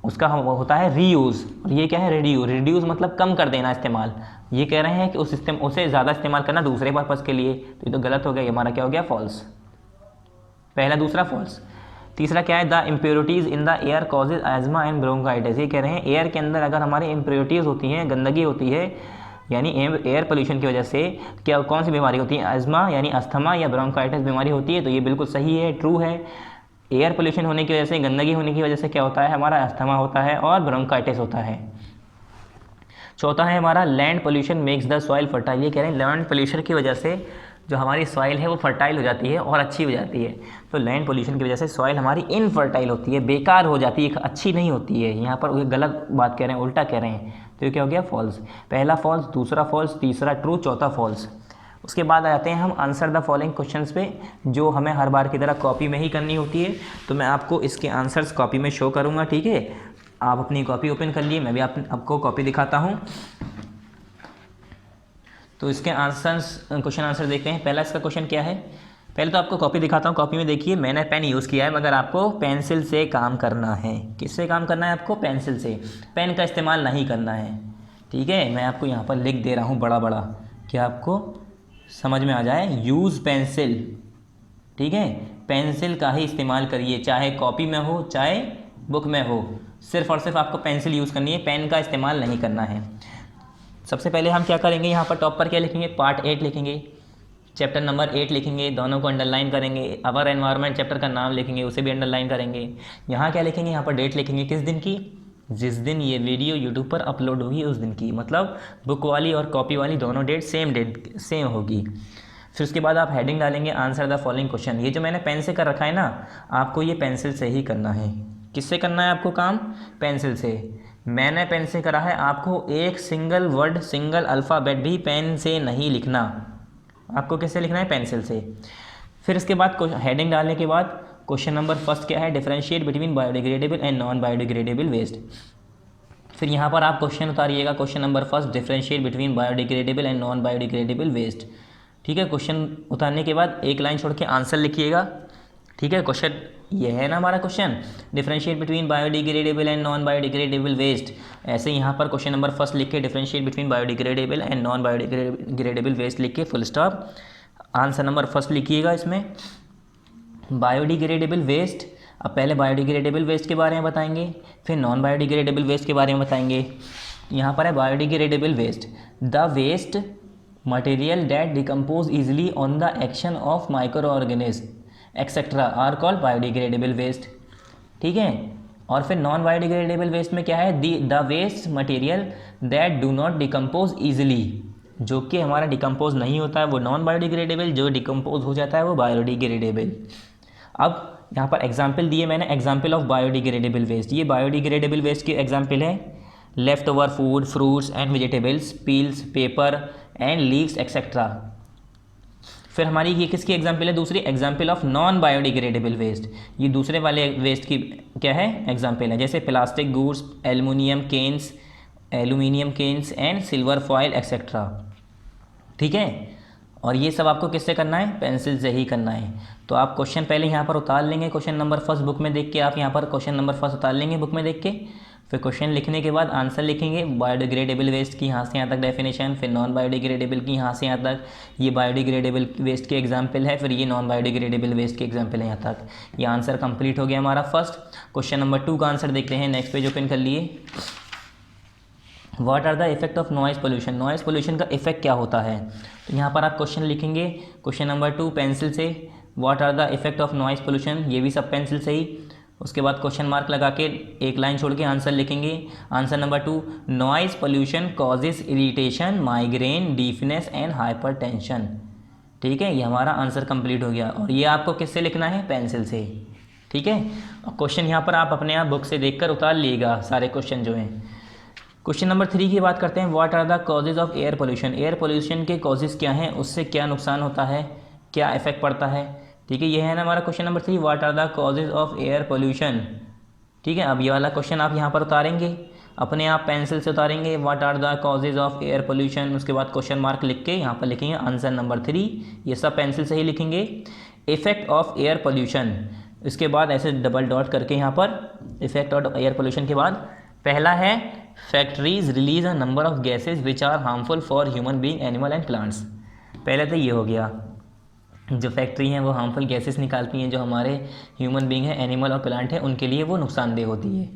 उसका होता है रीयूज़, और ये क्या है, रिड्यूस मतलब कम कर देना इस्तेमाल। ये कह रहे हैं कि उसे ज़्यादा इस्तेमाल करना दूसरे पर्पज़ के लिए, तो ये तो गलत हो गया, ये हमारा क्या हो गया, फॉल्स। पहला दूसरा फॉल्स। तीसरा क्या है, the impurities in the air causes asthma and bronchitis. ये कह रहे हैं एयर के अंदर अगर हमारी इम्प्योरिटीज़ होती हैं, गंदगी होती है, यानी एयर पोल्यूशन की वजह से क्या कौन सी बीमारी होती है, अस्थमा यानी अस्थमा या ब्रोंकाइटिस बीमारी होती है। तो ये बिल्कुल सही है, ट्रू है। एयर पोल्यूशन होने की वजह से, गंदगी होने की वजह से क्या होता है, हमारा अस्थमा होता है और ब्रोंकाइटिस होता है। चौथा है हमारा land pollution makes the soil fertile. ये कह रहे हैं लैंड पोल्यूशन की वजह से जो हमारी सॉइल है वो फर्टाइल हो जाती है और अच्छी हो जाती है। तो लैंड पोल्यूशन की वजह से सॉइल हमारी इनफर्टाइल होती है, बेकार हो जाती है, अच्छी नहीं होती है। यहाँ पर वो गलत बात कह रहे हैं, उल्टा कह रहे हैं। तो ये क्या हो गया, फॉल्स। पहला फॉल्स, दूसरा फॉल्स, तीसरा ट्रू, चौथा फॉल्स। उसके बाद आ जाते हैं हम आंसर द फॉलोइंग क्वेश्चंस पे, जो हमें हर बार की तरह कॉपी में ही करनी होती है। तो मैं आपको इसके आंसर्स कॉपी में शो करूँगा, ठीक है। आप अपनी कॉपी ओपन कर लिए, मैं भी आपको कॉपी दिखाता हूँ। तो इसके आंसर्स, क्वेश्चन आंसर देखते हैं। पहला इसका क्वेश्चन क्या है, पहले तो आपको कॉपी दिखाता हूँ। कॉपी में देखिए मैंने पेन यूज़ किया है, मगर आपको पेंसिल से काम करना है। किससे काम करना है आपको, पेंसिल से। पेन का इस्तेमाल नहीं करना है, ठीक है। मैं आपको यहाँ पर लिख दे रहा हूँ बड़ा बड़ा, कि आपको समझ में आ जाए। यूज़ पेंसिल, ठीक है। पेंसिल का ही इस्तेमाल करिए, चाहे कॉपी में हो चाहे बुक में हो। सिर्फ और सिर्फ आपको पेंसिल यूज़ करनी है, पेन का इस्तेमाल नहीं करना है। सबसे पहले हम क्या करेंगे, यहाँ पर टॉप पर क्या लिखेंगे, पार्ट 8 लिखेंगे, चैप्टर नंबर 8 लिखेंगे, दोनों को अंडरलाइन करेंगे। अवर एनवायरनमेंट चैप्टर का नाम लिखेंगे, उसे भी अंडरलाइन करेंगे। यहाँ क्या लिखेंगे, यहाँ पर डेट लिखेंगे, किस दिन की, जिस दिन ये वीडियो यूट्यूब पर अपलोड होगी उस दिन की। मतलब बुक वाली और कॉपी वाली दोनों डेट सेम होगी। फिर उसके बाद आप हेडिंग डालेंगे, आंसर द फॉलोइंग क्वेश्चन। ये जो मैंने पेन से कर रखा है ना, आपको ये पेंसिल से ही करना है। किससे करना है आपको काम, पेंसिल से। मैंने पेन से करा है, आपको एक सिंगल वर्ड, सिंगल अल्फ़ाबेट भी पेन से नहीं लिखना, आपको किससे लिखना है, पेंसिल से। फिर इसके बाद हेडिंग डालने के बाद क्वेश्चन नंबर फर्स्ट क्या है, differentiate between biodegradable and non biodegradable waste. फिर यहाँ पर आप क्वेश्चन उतारिएगा, question number first, differentiate between biodegradable and non biodegradable waste, ठीक है। क्वेश्चन उतारने के बाद एक लाइन छोड़ के आंसर लिखिएगा, ठीक है। क्वेश्चन ये है ना हमारा question, differentiate between biodegradable and non biodegradable waste. ऐसे यहाँ पर क्वेश्चन नंबर फर्स्ट लिख के differentiate between biodegradable and non biodegradable waste लिख के full stop, answer number first लिखिएगा इसमें। बायोडिग्रेडेबल वेस्ट, अब पहले बायोडिग्रेडेबल वेस्ट के बारे में बताएंगे, फिर नॉन बायोडिग्रेडेबल वेस्ट के बारे में बताएंगे। यहाँ पर है biodegradable waste, the waste material that decompose easily on the action of micro organism etcetera are called biodegradable waste, ठीक है। और फिर नॉन बायोडिग्रेडेबल वेस्ट में क्या है, the waste material that do not decompose easily, जो कि हमारा डिकम्पोज नहीं होता है वो नॉन बायोडिग्रेडेबल, जो डिकम्पोज हो जाता है वो बायोडिग्रेडेबल। अब यहाँ पर एग्जाम्पल दिए मैंने, एग्जाम्पल ऑफ बायोडिग्रेडेबल वेस्ट। ये बायोडिग्रेडेबल वेस्ट की एग्जाम्पल है, left over food, fruits and vegetables, peels, paper and leaves etcetera. फिर हमारी ये किसकी एग्जाम्पल है, दूसरी example of non biodegradable waste. ये दूसरे वाले वेस्ट की क्या है, एग्जाम्पल है, जैसे plastic goods, aluminium cans and silver foil etcetera, ठीक है। और ये सब आपको किससे करना है, पेंसिल से ही करना है। तो आप क्वेश्चन पहले यहाँ पर उतार लेंगे, क्वेश्चन नंबर फर्स्ट बुक में देख के आप यहाँ पर क्वेश्चन नंबर फर्स्ट उतार लेंगे बुक में देख के। फिर क्वेश्चन लिखने के बाद आंसर लिखेंगे, बायोडिग्रेडेबल वेस्ट की यहाँ से यहाँ तक डेफिनेशन, फिर नॉन बायोडिग्रेडेबल की यहाँ से यहाँ तक, ये बायोडिग्रेडेबल वेस्ट की एग्जाम्पल है, फिर ये नॉन बायोडिग्रेडेबल वेस्ट की एग्जाम्पल है यहाँ तक। ये आंसर कंप्लीट हो गया हमारा फर्स्ट। क्वेश्चन नंबर 2 का आंसर देखते हैं, नेक्स्ट पेज ओपन कर लिए। What are the effect of noise pollution, noise pollution का इफेक्ट क्या होता है। तो यहाँ पर आप क्वेश्चन लिखेंगे, क्वेश्चन नंबर 2 पेंसिल से, what are the effect of noise pollution, ये भी सब पेंसिल से ही। उसके बाद क्वेश्चन मार्क लगा के एक लाइन छोड़ के आंसर लिखेंगे। Answer number 2, noise pollution causes irritation, migraine, deafness and hypertension, ठीक है। ये हमारा आंसर कंप्लीट हो गया। और ये आपको किससे लिखना है, पेंसिल से, ठीक है। क्वेश्चन यहाँ पर आप अपने आप बुक से देखकर उतार लीजिएगा सारे क्वेश्चन जो हैं। क्वेश्चन नंबर 3 की बात करते हैं, what are the causes of air pollution, air pollution के कॉजेज क्या हैं, उससे क्या नुकसान होता है, क्या इफेक्ट पड़ता है, ठीक है। ये है ना हमारा question number 3, what are the causes of air pollution, ठीक है। अब ये वाला क्वेश्चन आप यहाँ पर उतारेंगे, अपने आप पेंसिल से उतारेंगे, what are the causes of air pollution, उसके बाद क्वेश्चन मार्क लिख के यहाँ पर लिखेंगे आंसर नंबर 3, ये सब पेंसिल से ही लिखेंगे। इफेक्ट ऑफ एयर पोल्यूशन, इसके बाद ऐसे डबल डॉट करके यहाँ पर इफेक्ट ऑफ एयर पोल्यूशन के बाद पहला है factories release a number of gases which are harmful for human being, animal and plants. पहले तो ये हो गया। जो फैक्ट्री हैं वो हार्मफुल गैसेस निकालती हैं जो हमारे ह्यूमन बींग है, एनिमल और प्लांट है, उनके लिए वो नुकसानदेह होती है।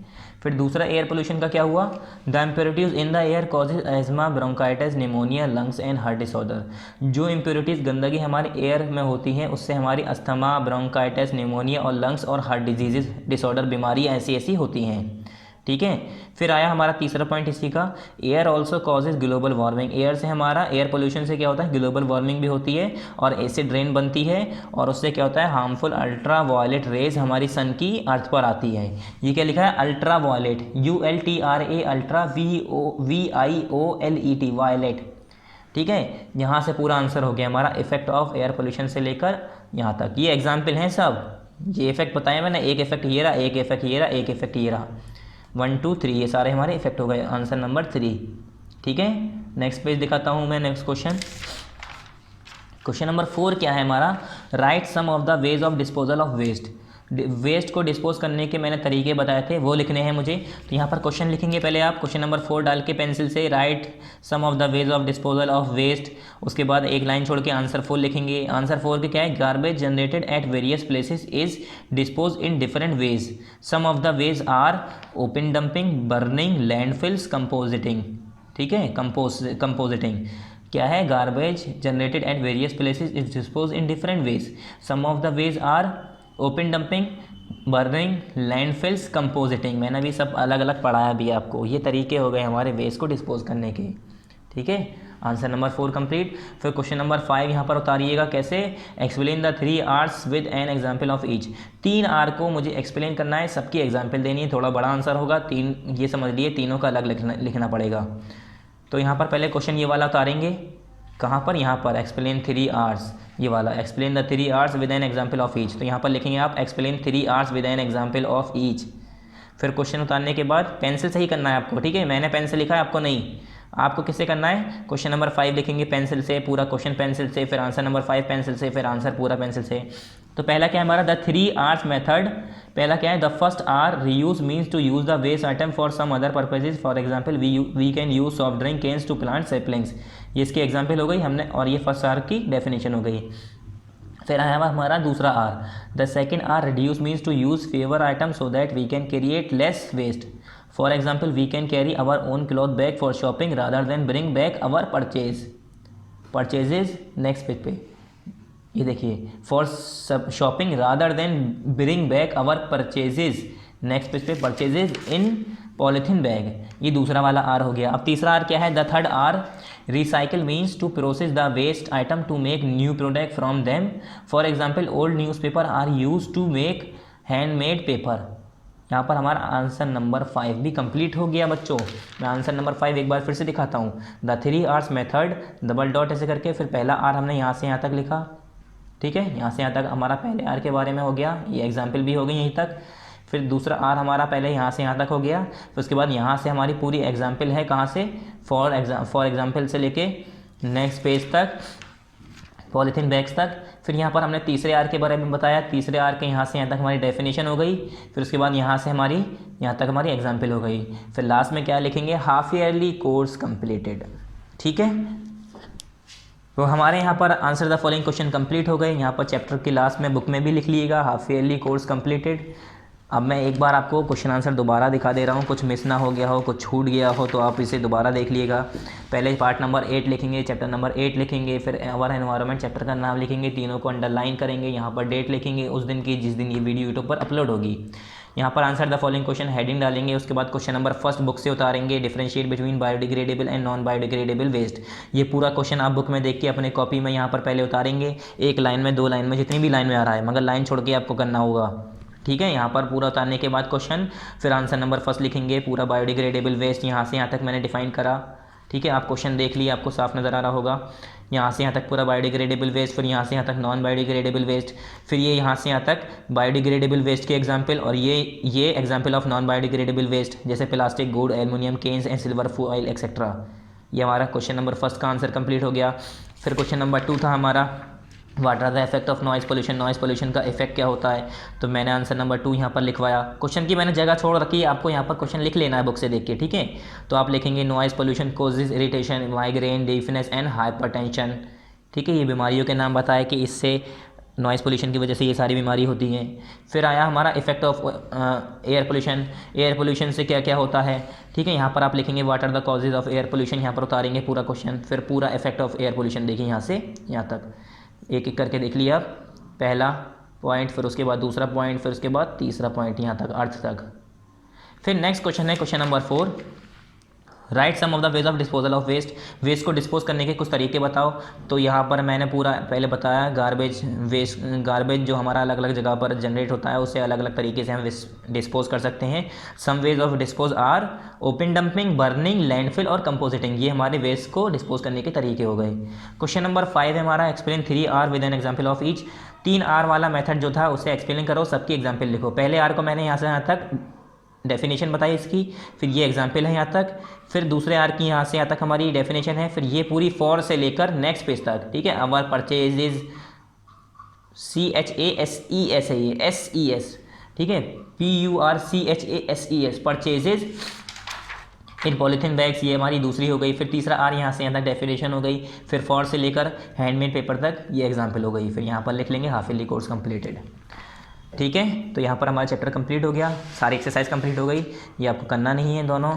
फिर दूसरा एयर पोल्यूशन का क्या हुआ, the impurities in the air causes asthma, bronchitis, pneumonia, lungs and heart disorder. जो इम्प्योरिटीज़ गंदगी हमारे एयर में होती हैं उससे हमारी अस्थमा, ब्रोंकाइटिस, निमोनिया और लंग्स और हार्ट डिजीज़ डिसऑर्डर बीमारी ऐसी ऐसी होती हैं। ठीक है। फिर आया हमारा तीसरा पॉइंट इसी का, air also causes global warming. Air से हमारा, एयर पोल्यूशन से क्या होता है, ग्लोबल वार्मिंग भी होती है और एसिड रेन बनती है और उससे क्या होता है, हार्मफुल अल्ट्रा वायलेट रेज हमारी सन की अर्थ पर आती है। ये क्या लिखा है, ultra violet, ULTRA, ultra VIOLET, violet. ठीक है। यहाँ से पूरा आंसर हो गया हमारा इफेक्ट ऑफ एयर पोल्यूशन से लेकर यहाँ तक। ये एग्जाम्पल हैं सब, ये इफेक्ट बताया मैंने, एक इफेक्ट ये रहा, एक इफेक्ट ये रहा, एक इफेक्ट ये रहा, 1 2 3 ये सारे हमारे इफेक्ट हो गए, आंसर नंबर 3। ठीक है। नेक्स्ट पेज दिखाता हूँ मैं, नेक्स्ट क्वेश्चन। क्वेश्चन नंबर 4 क्या है हमारा, write some of the ways of disposal of waste. Waste को डिस्पोज करने के मैंने तरीके बताए थे, वो लिखने हैं मुझे। तो यहाँ पर क्वेश्चन लिखेंगे पहले आप, क्वेश्चन नंबर 4 डाल के पेंसिल से, write some of the ways of disposal of waste. उसके बाद एक लाइन छोड़ के आंसर 4 लिखेंगे। आंसर 4 के क्या है, garbage generated at various places is dispose in different ways. Some of the ways are open dumping, burning, landfills, composting. ठीक है, कंपोजिटिंग क्या है, garbage generated at various places is dispose in different ways. Some of the ways are open dumping, burning, landfills, composting. मैंने भी सब अलग अलग पढ़ाया भी आपको। ये तरीके हो गए हमारे वेस्ट को डिस्पोज करने के। ठीक है, आंसर नंबर 4 कंप्लीट। फिर क्वेश्चन नंबर 5 यहाँ पर उतारिएगा, कैसे, explain the 3 R's with an example of each. 3 R को मुझे एक्सप्लेन करना है, सबकी एग्जाम्पल देनी है, थोड़ा बड़ा आंसर होगा, 3 ये समझ लिए, तीनों का अलग लिखना पड़ेगा। तो यहाँ पर पहले क्वेश्चन ये वाला उतारेंगे, कहाँ पर, यहाँ पर, एक्सप्लेन 3 R's, ये वाला, explain the 3 R's with an example of each. तो यहाँ पर लिखेंगे आप, explain 3 R's with an example of each. फिर क्वेश्चन उतारने के बाद पेंसिल से ही करना है आपको, ठीक है, मैंने पेन से लिखा है, आपको नहीं, आपको किससे करना है, क्वेश्चन नंबर 5 लिखेंगे पेंसिल से, पूरा क्वेश्चन पेंसिल से, फिर आंसर नंबर 5 पेंसिल से, फिर आंसर पूरा पेंसिल से। तो पहला क्या है हमारा, द 3 R's मेथड। पहला क्या है, the first R, reuse means to use the waste item for some other purposes, for example we can use soft drink cans to plant saplings. ये इसकी एग्जाम्पल हो गई हमने, और ये फर्स्ट आर की डेफिनेशन हो गई। फिर आया हमारा दूसरा R, the second R, reduce means to use fewer item so that we can create less waste, for example we can carry our own cloth bag for shopping rather than bring back our purchases. Next page पे ये देखिए, for shopping rather than bring back our purchases. Next page पे, परचेजेज इन पॉलीथीन बैग, ये दूसरा वाला आर हो गया। अब तीसरा आर क्या है, the third R, recycle means to process the waste item to make new product from them, for example old newspaper are use to make handmade paper. यहाँ पर हमारा आंसर नंबर 5 भी कंप्लीट हो गया बच्चों। मैं आंसर नंबर 5 एक बार फिर से दिखाता हूँ, the 3 R's method, double dot ऐसे करके, फिर पहला आर हमने यहाँ से यहाँ तक लिखा, ठीक है, यहाँ से यहाँ तक हमारा पहले आर के बारे में हो गया, ये एग्जाम्पल भी हो गई यहीं तक। फिर दूसरा आर हमारा पहले यहाँ से यहाँ तक हो गया, फिर उसके बाद यहाँ से हमारी पूरी एग्जाम्पल है, कहाँ से, फॉर एग्जाम्पल से लेके नेक्स्ट पेज तक, पॉलीथीन बैग्स तक। फिर यहाँ पर हमने तीसरे आर के बारे में बताया, तीसरे आर के यहाँ से यहाँ तक हमारी डेफिनेशन हो गई, फिर उसके बाद यहाँ से हमारी यहाँ तक हमारी एग्जाम्पल हो गई। फिर लास्ट में क्या लिखेंगे, हाफ ईयरली कोर्स कंप्लीटेड। ठीक है, तो हमारे यहाँ पर answer the following question complete हो गए। यहाँ पर चैप्टर के लास्ट में बुक में भी लिख लीजिएगा, हाफ ईयरली कोर्स कंप्लीटेड। अब मैं एक बार आपको क्वेश्चन आंसर दोबारा दिखा दे रहा हूँ, कुछ मिस ना हो गया हो, कुछ छूट गया हो तो आप इसे दोबारा देख लीजिएगा। पहले पार्ट नंबर 8 लिखेंगे, चैप्टर नंबर 8 लिखेंगे, फिर आवर एनवायरनमेंट चैप्टर का नाम लिखेंगे, तीनों को अंडरलाइन करेंगे, यहाँ पर डेट लिखेंगे उस दिन की जिस दिन ये वीडियो यूट्यूब पर अपलोड होगी। यहाँ पर answer the following question heading डालेंगे, उसके बाद क्वेश्चन नंबर फर्स्ट बुक से उतारेंगे, differentiate between biodegradable and non biodegradable waste. ये पूरा क्वेश्चन आप बुक में देख के अपने कॉपी में यहाँ पर पहले उतारेंगे, एक लाइन में, 2 लाइन में, जितनी भी लाइन में आ रहा है, मगर लाइन छोड़ के आपको करना होगा। ठीक है, यहाँ पर पूरा उतारने के बाद क्वेश्चन, फिर आंसर नंबर फर्स्ट लिखेंगे, पूरा बायोडिग्रेडेबल वेस्ट यहाँ से यहाँ तक मैंने डिफाइन करा। ठीक है, आप क्वेश्चन देख लिए, आपको साफ नज़र आ रहा होगा, यहाँ से यहाँ तक पूरा बायोडिग्रेडेबल वेस्ट, फिर यहाँ से यहाँ तक नॉन बायोडिग्रेडेबल वेस्ट, फिर ये यहाँ से यहाँ तक बायोडिग्रेडेबल वेस्ट के एग्जाम्पल, और ये example of non biodegradable waste, जैसे plastic, good, aluminium cans and silver foil etcetera. ये हमारा क्वेश्चन नंबर फर्स्ट का आंसर कंप्लीट हो गया। फिर क्वेश्चन नंबर 2 था हमारा, what are the effect of noise pollution, noise pollution का इफेक्ट क्या होता है, तो मैंने आंसर नंबर 2 यहाँ पर लिखवाया। क्वेश्चन की मैंने जगह छोड़ रखी है, आपको यहाँ पर क्वेश्चन लिख लेना है बुक से देख के। ठीक है, तो आप लिखेंगे noise pollution causes irritation, migraine, deafness and hypertension. ठीक है, ये बीमारियों के नाम बताए कि इससे नॉइज़ पोल्यूशन की वजह से ये सारी बीमारी होती हैं। फिर आया हमारा effect of air pollution. Air pollution से क्या क्या होता है, ठीक है, यहाँ पर आप लिखेंगे what are the causes of air pollution, यहाँ पर उतारेंगे पूरा क्वेश्चन। फिर पूरा इफेक्ट ऑफ एयर पोल्यूशन देखिए यहाँ से यहाँ तक एक एक करके देख लिया आप। पहला पॉइंट, फिर उसके बाद दूसरा पॉइंट, फिर उसके बाद तीसरा पॉइंट यहाँ तक, अर्थ तक। फिर नेक्स्ट क्वेश्चन है question number 4, write some of the ways of disposal of waste. Waste को डिस्पोज करने के कुछ तरीके बताओ। तो यहाँ पर मैंने पूरा पहले बताया, गार्बेज जो हमारा अलग अलग जगह पर जनरेट होता है उससे अलग अलग तरीके से हम डिस्पोज कर सकते हैं। Some ways of dispose are open dumping, burning, landfill और कंपोजिटिंग। ये हमारे वेस्ट को डिस्पोज करने के तरीके हो गए। क्वेश्चन नंबर 5 है हमारा, explain 3R with an example of each. 3R वाला मेथड जो था उसे एक्सप्लेन करो, सबकी एग्जाम्पल लिखो। पहले आर को मैंने यहाँ से यहाँ तक डेफिनेशन बताई इसकी, फिर ये एग्जाम्पल है यहाँ तक, फिर दूसरे आर की यहाँ से यहाँ तक हमारी डेफिनेशन है, फिर ये पूरी फॉर से लेकर नेक्स्ट पेज तक, ठीक है। अवर परचेजेज, CHASES है ये, SES, ठीक है, PURCHASES, purchases in polythene bags, ये हमारी दूसरी हो गई। फिर तीसरा आर यहाँ से यहाँ तक डेफिनेशन हो गई, फिर फॉर से लेकर हैंडमेड पेपर तक ये एग्जाम्पल हो गई। फिर यहाँ पर लिख लेंगे हाफ ईयरली कोर्स कंप्लीटेड, ठीक है। तो यहाँ पर हमारा चैप्टर कंप्लीट हो गया, सारी एक्सरसाइज कंप्लीट हो गई। ये आपको करना नहीं है दोनों,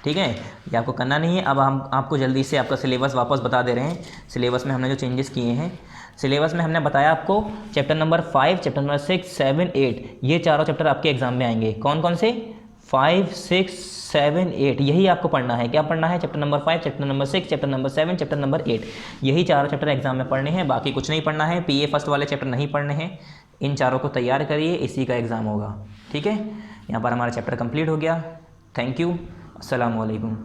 ठीक है, ये आपको करना नहीं है। अब हम आपको जल्दी से आपका सिलेबस वापस बता दे रहे हैं। सिलेबस में हमने जो चेंजेस किए हैं, सिलेबस में हमने बताया आपको चैप्टर नंबर 5, चैप्टर नंबर 6, 7, 8 ये चारों चैप्टर आपके एग्जाम में आएंगे। कौन कौन से? 5, 6, 7, 8 यही आपको पढ़ना है। क्या पढ़ना है? Chapter number 5, chapter number 6, chapter number 7, chapter number 8 यही चारों चैप्टर एग्जाम में पढ़ने हैं, बाकी कुछ नहीं पढ़ना है। PA फर्स्ट वाले चैप्टर नहीं पढ़ने हैं, इन चारों को तैयार करिए, इसी का एग्ज़ाम होगा, ठीक है। यहाँ पर हमारा चैप्टर कंप्लीट हो गया। थैंक यू, अस्सलाम वालेकुम।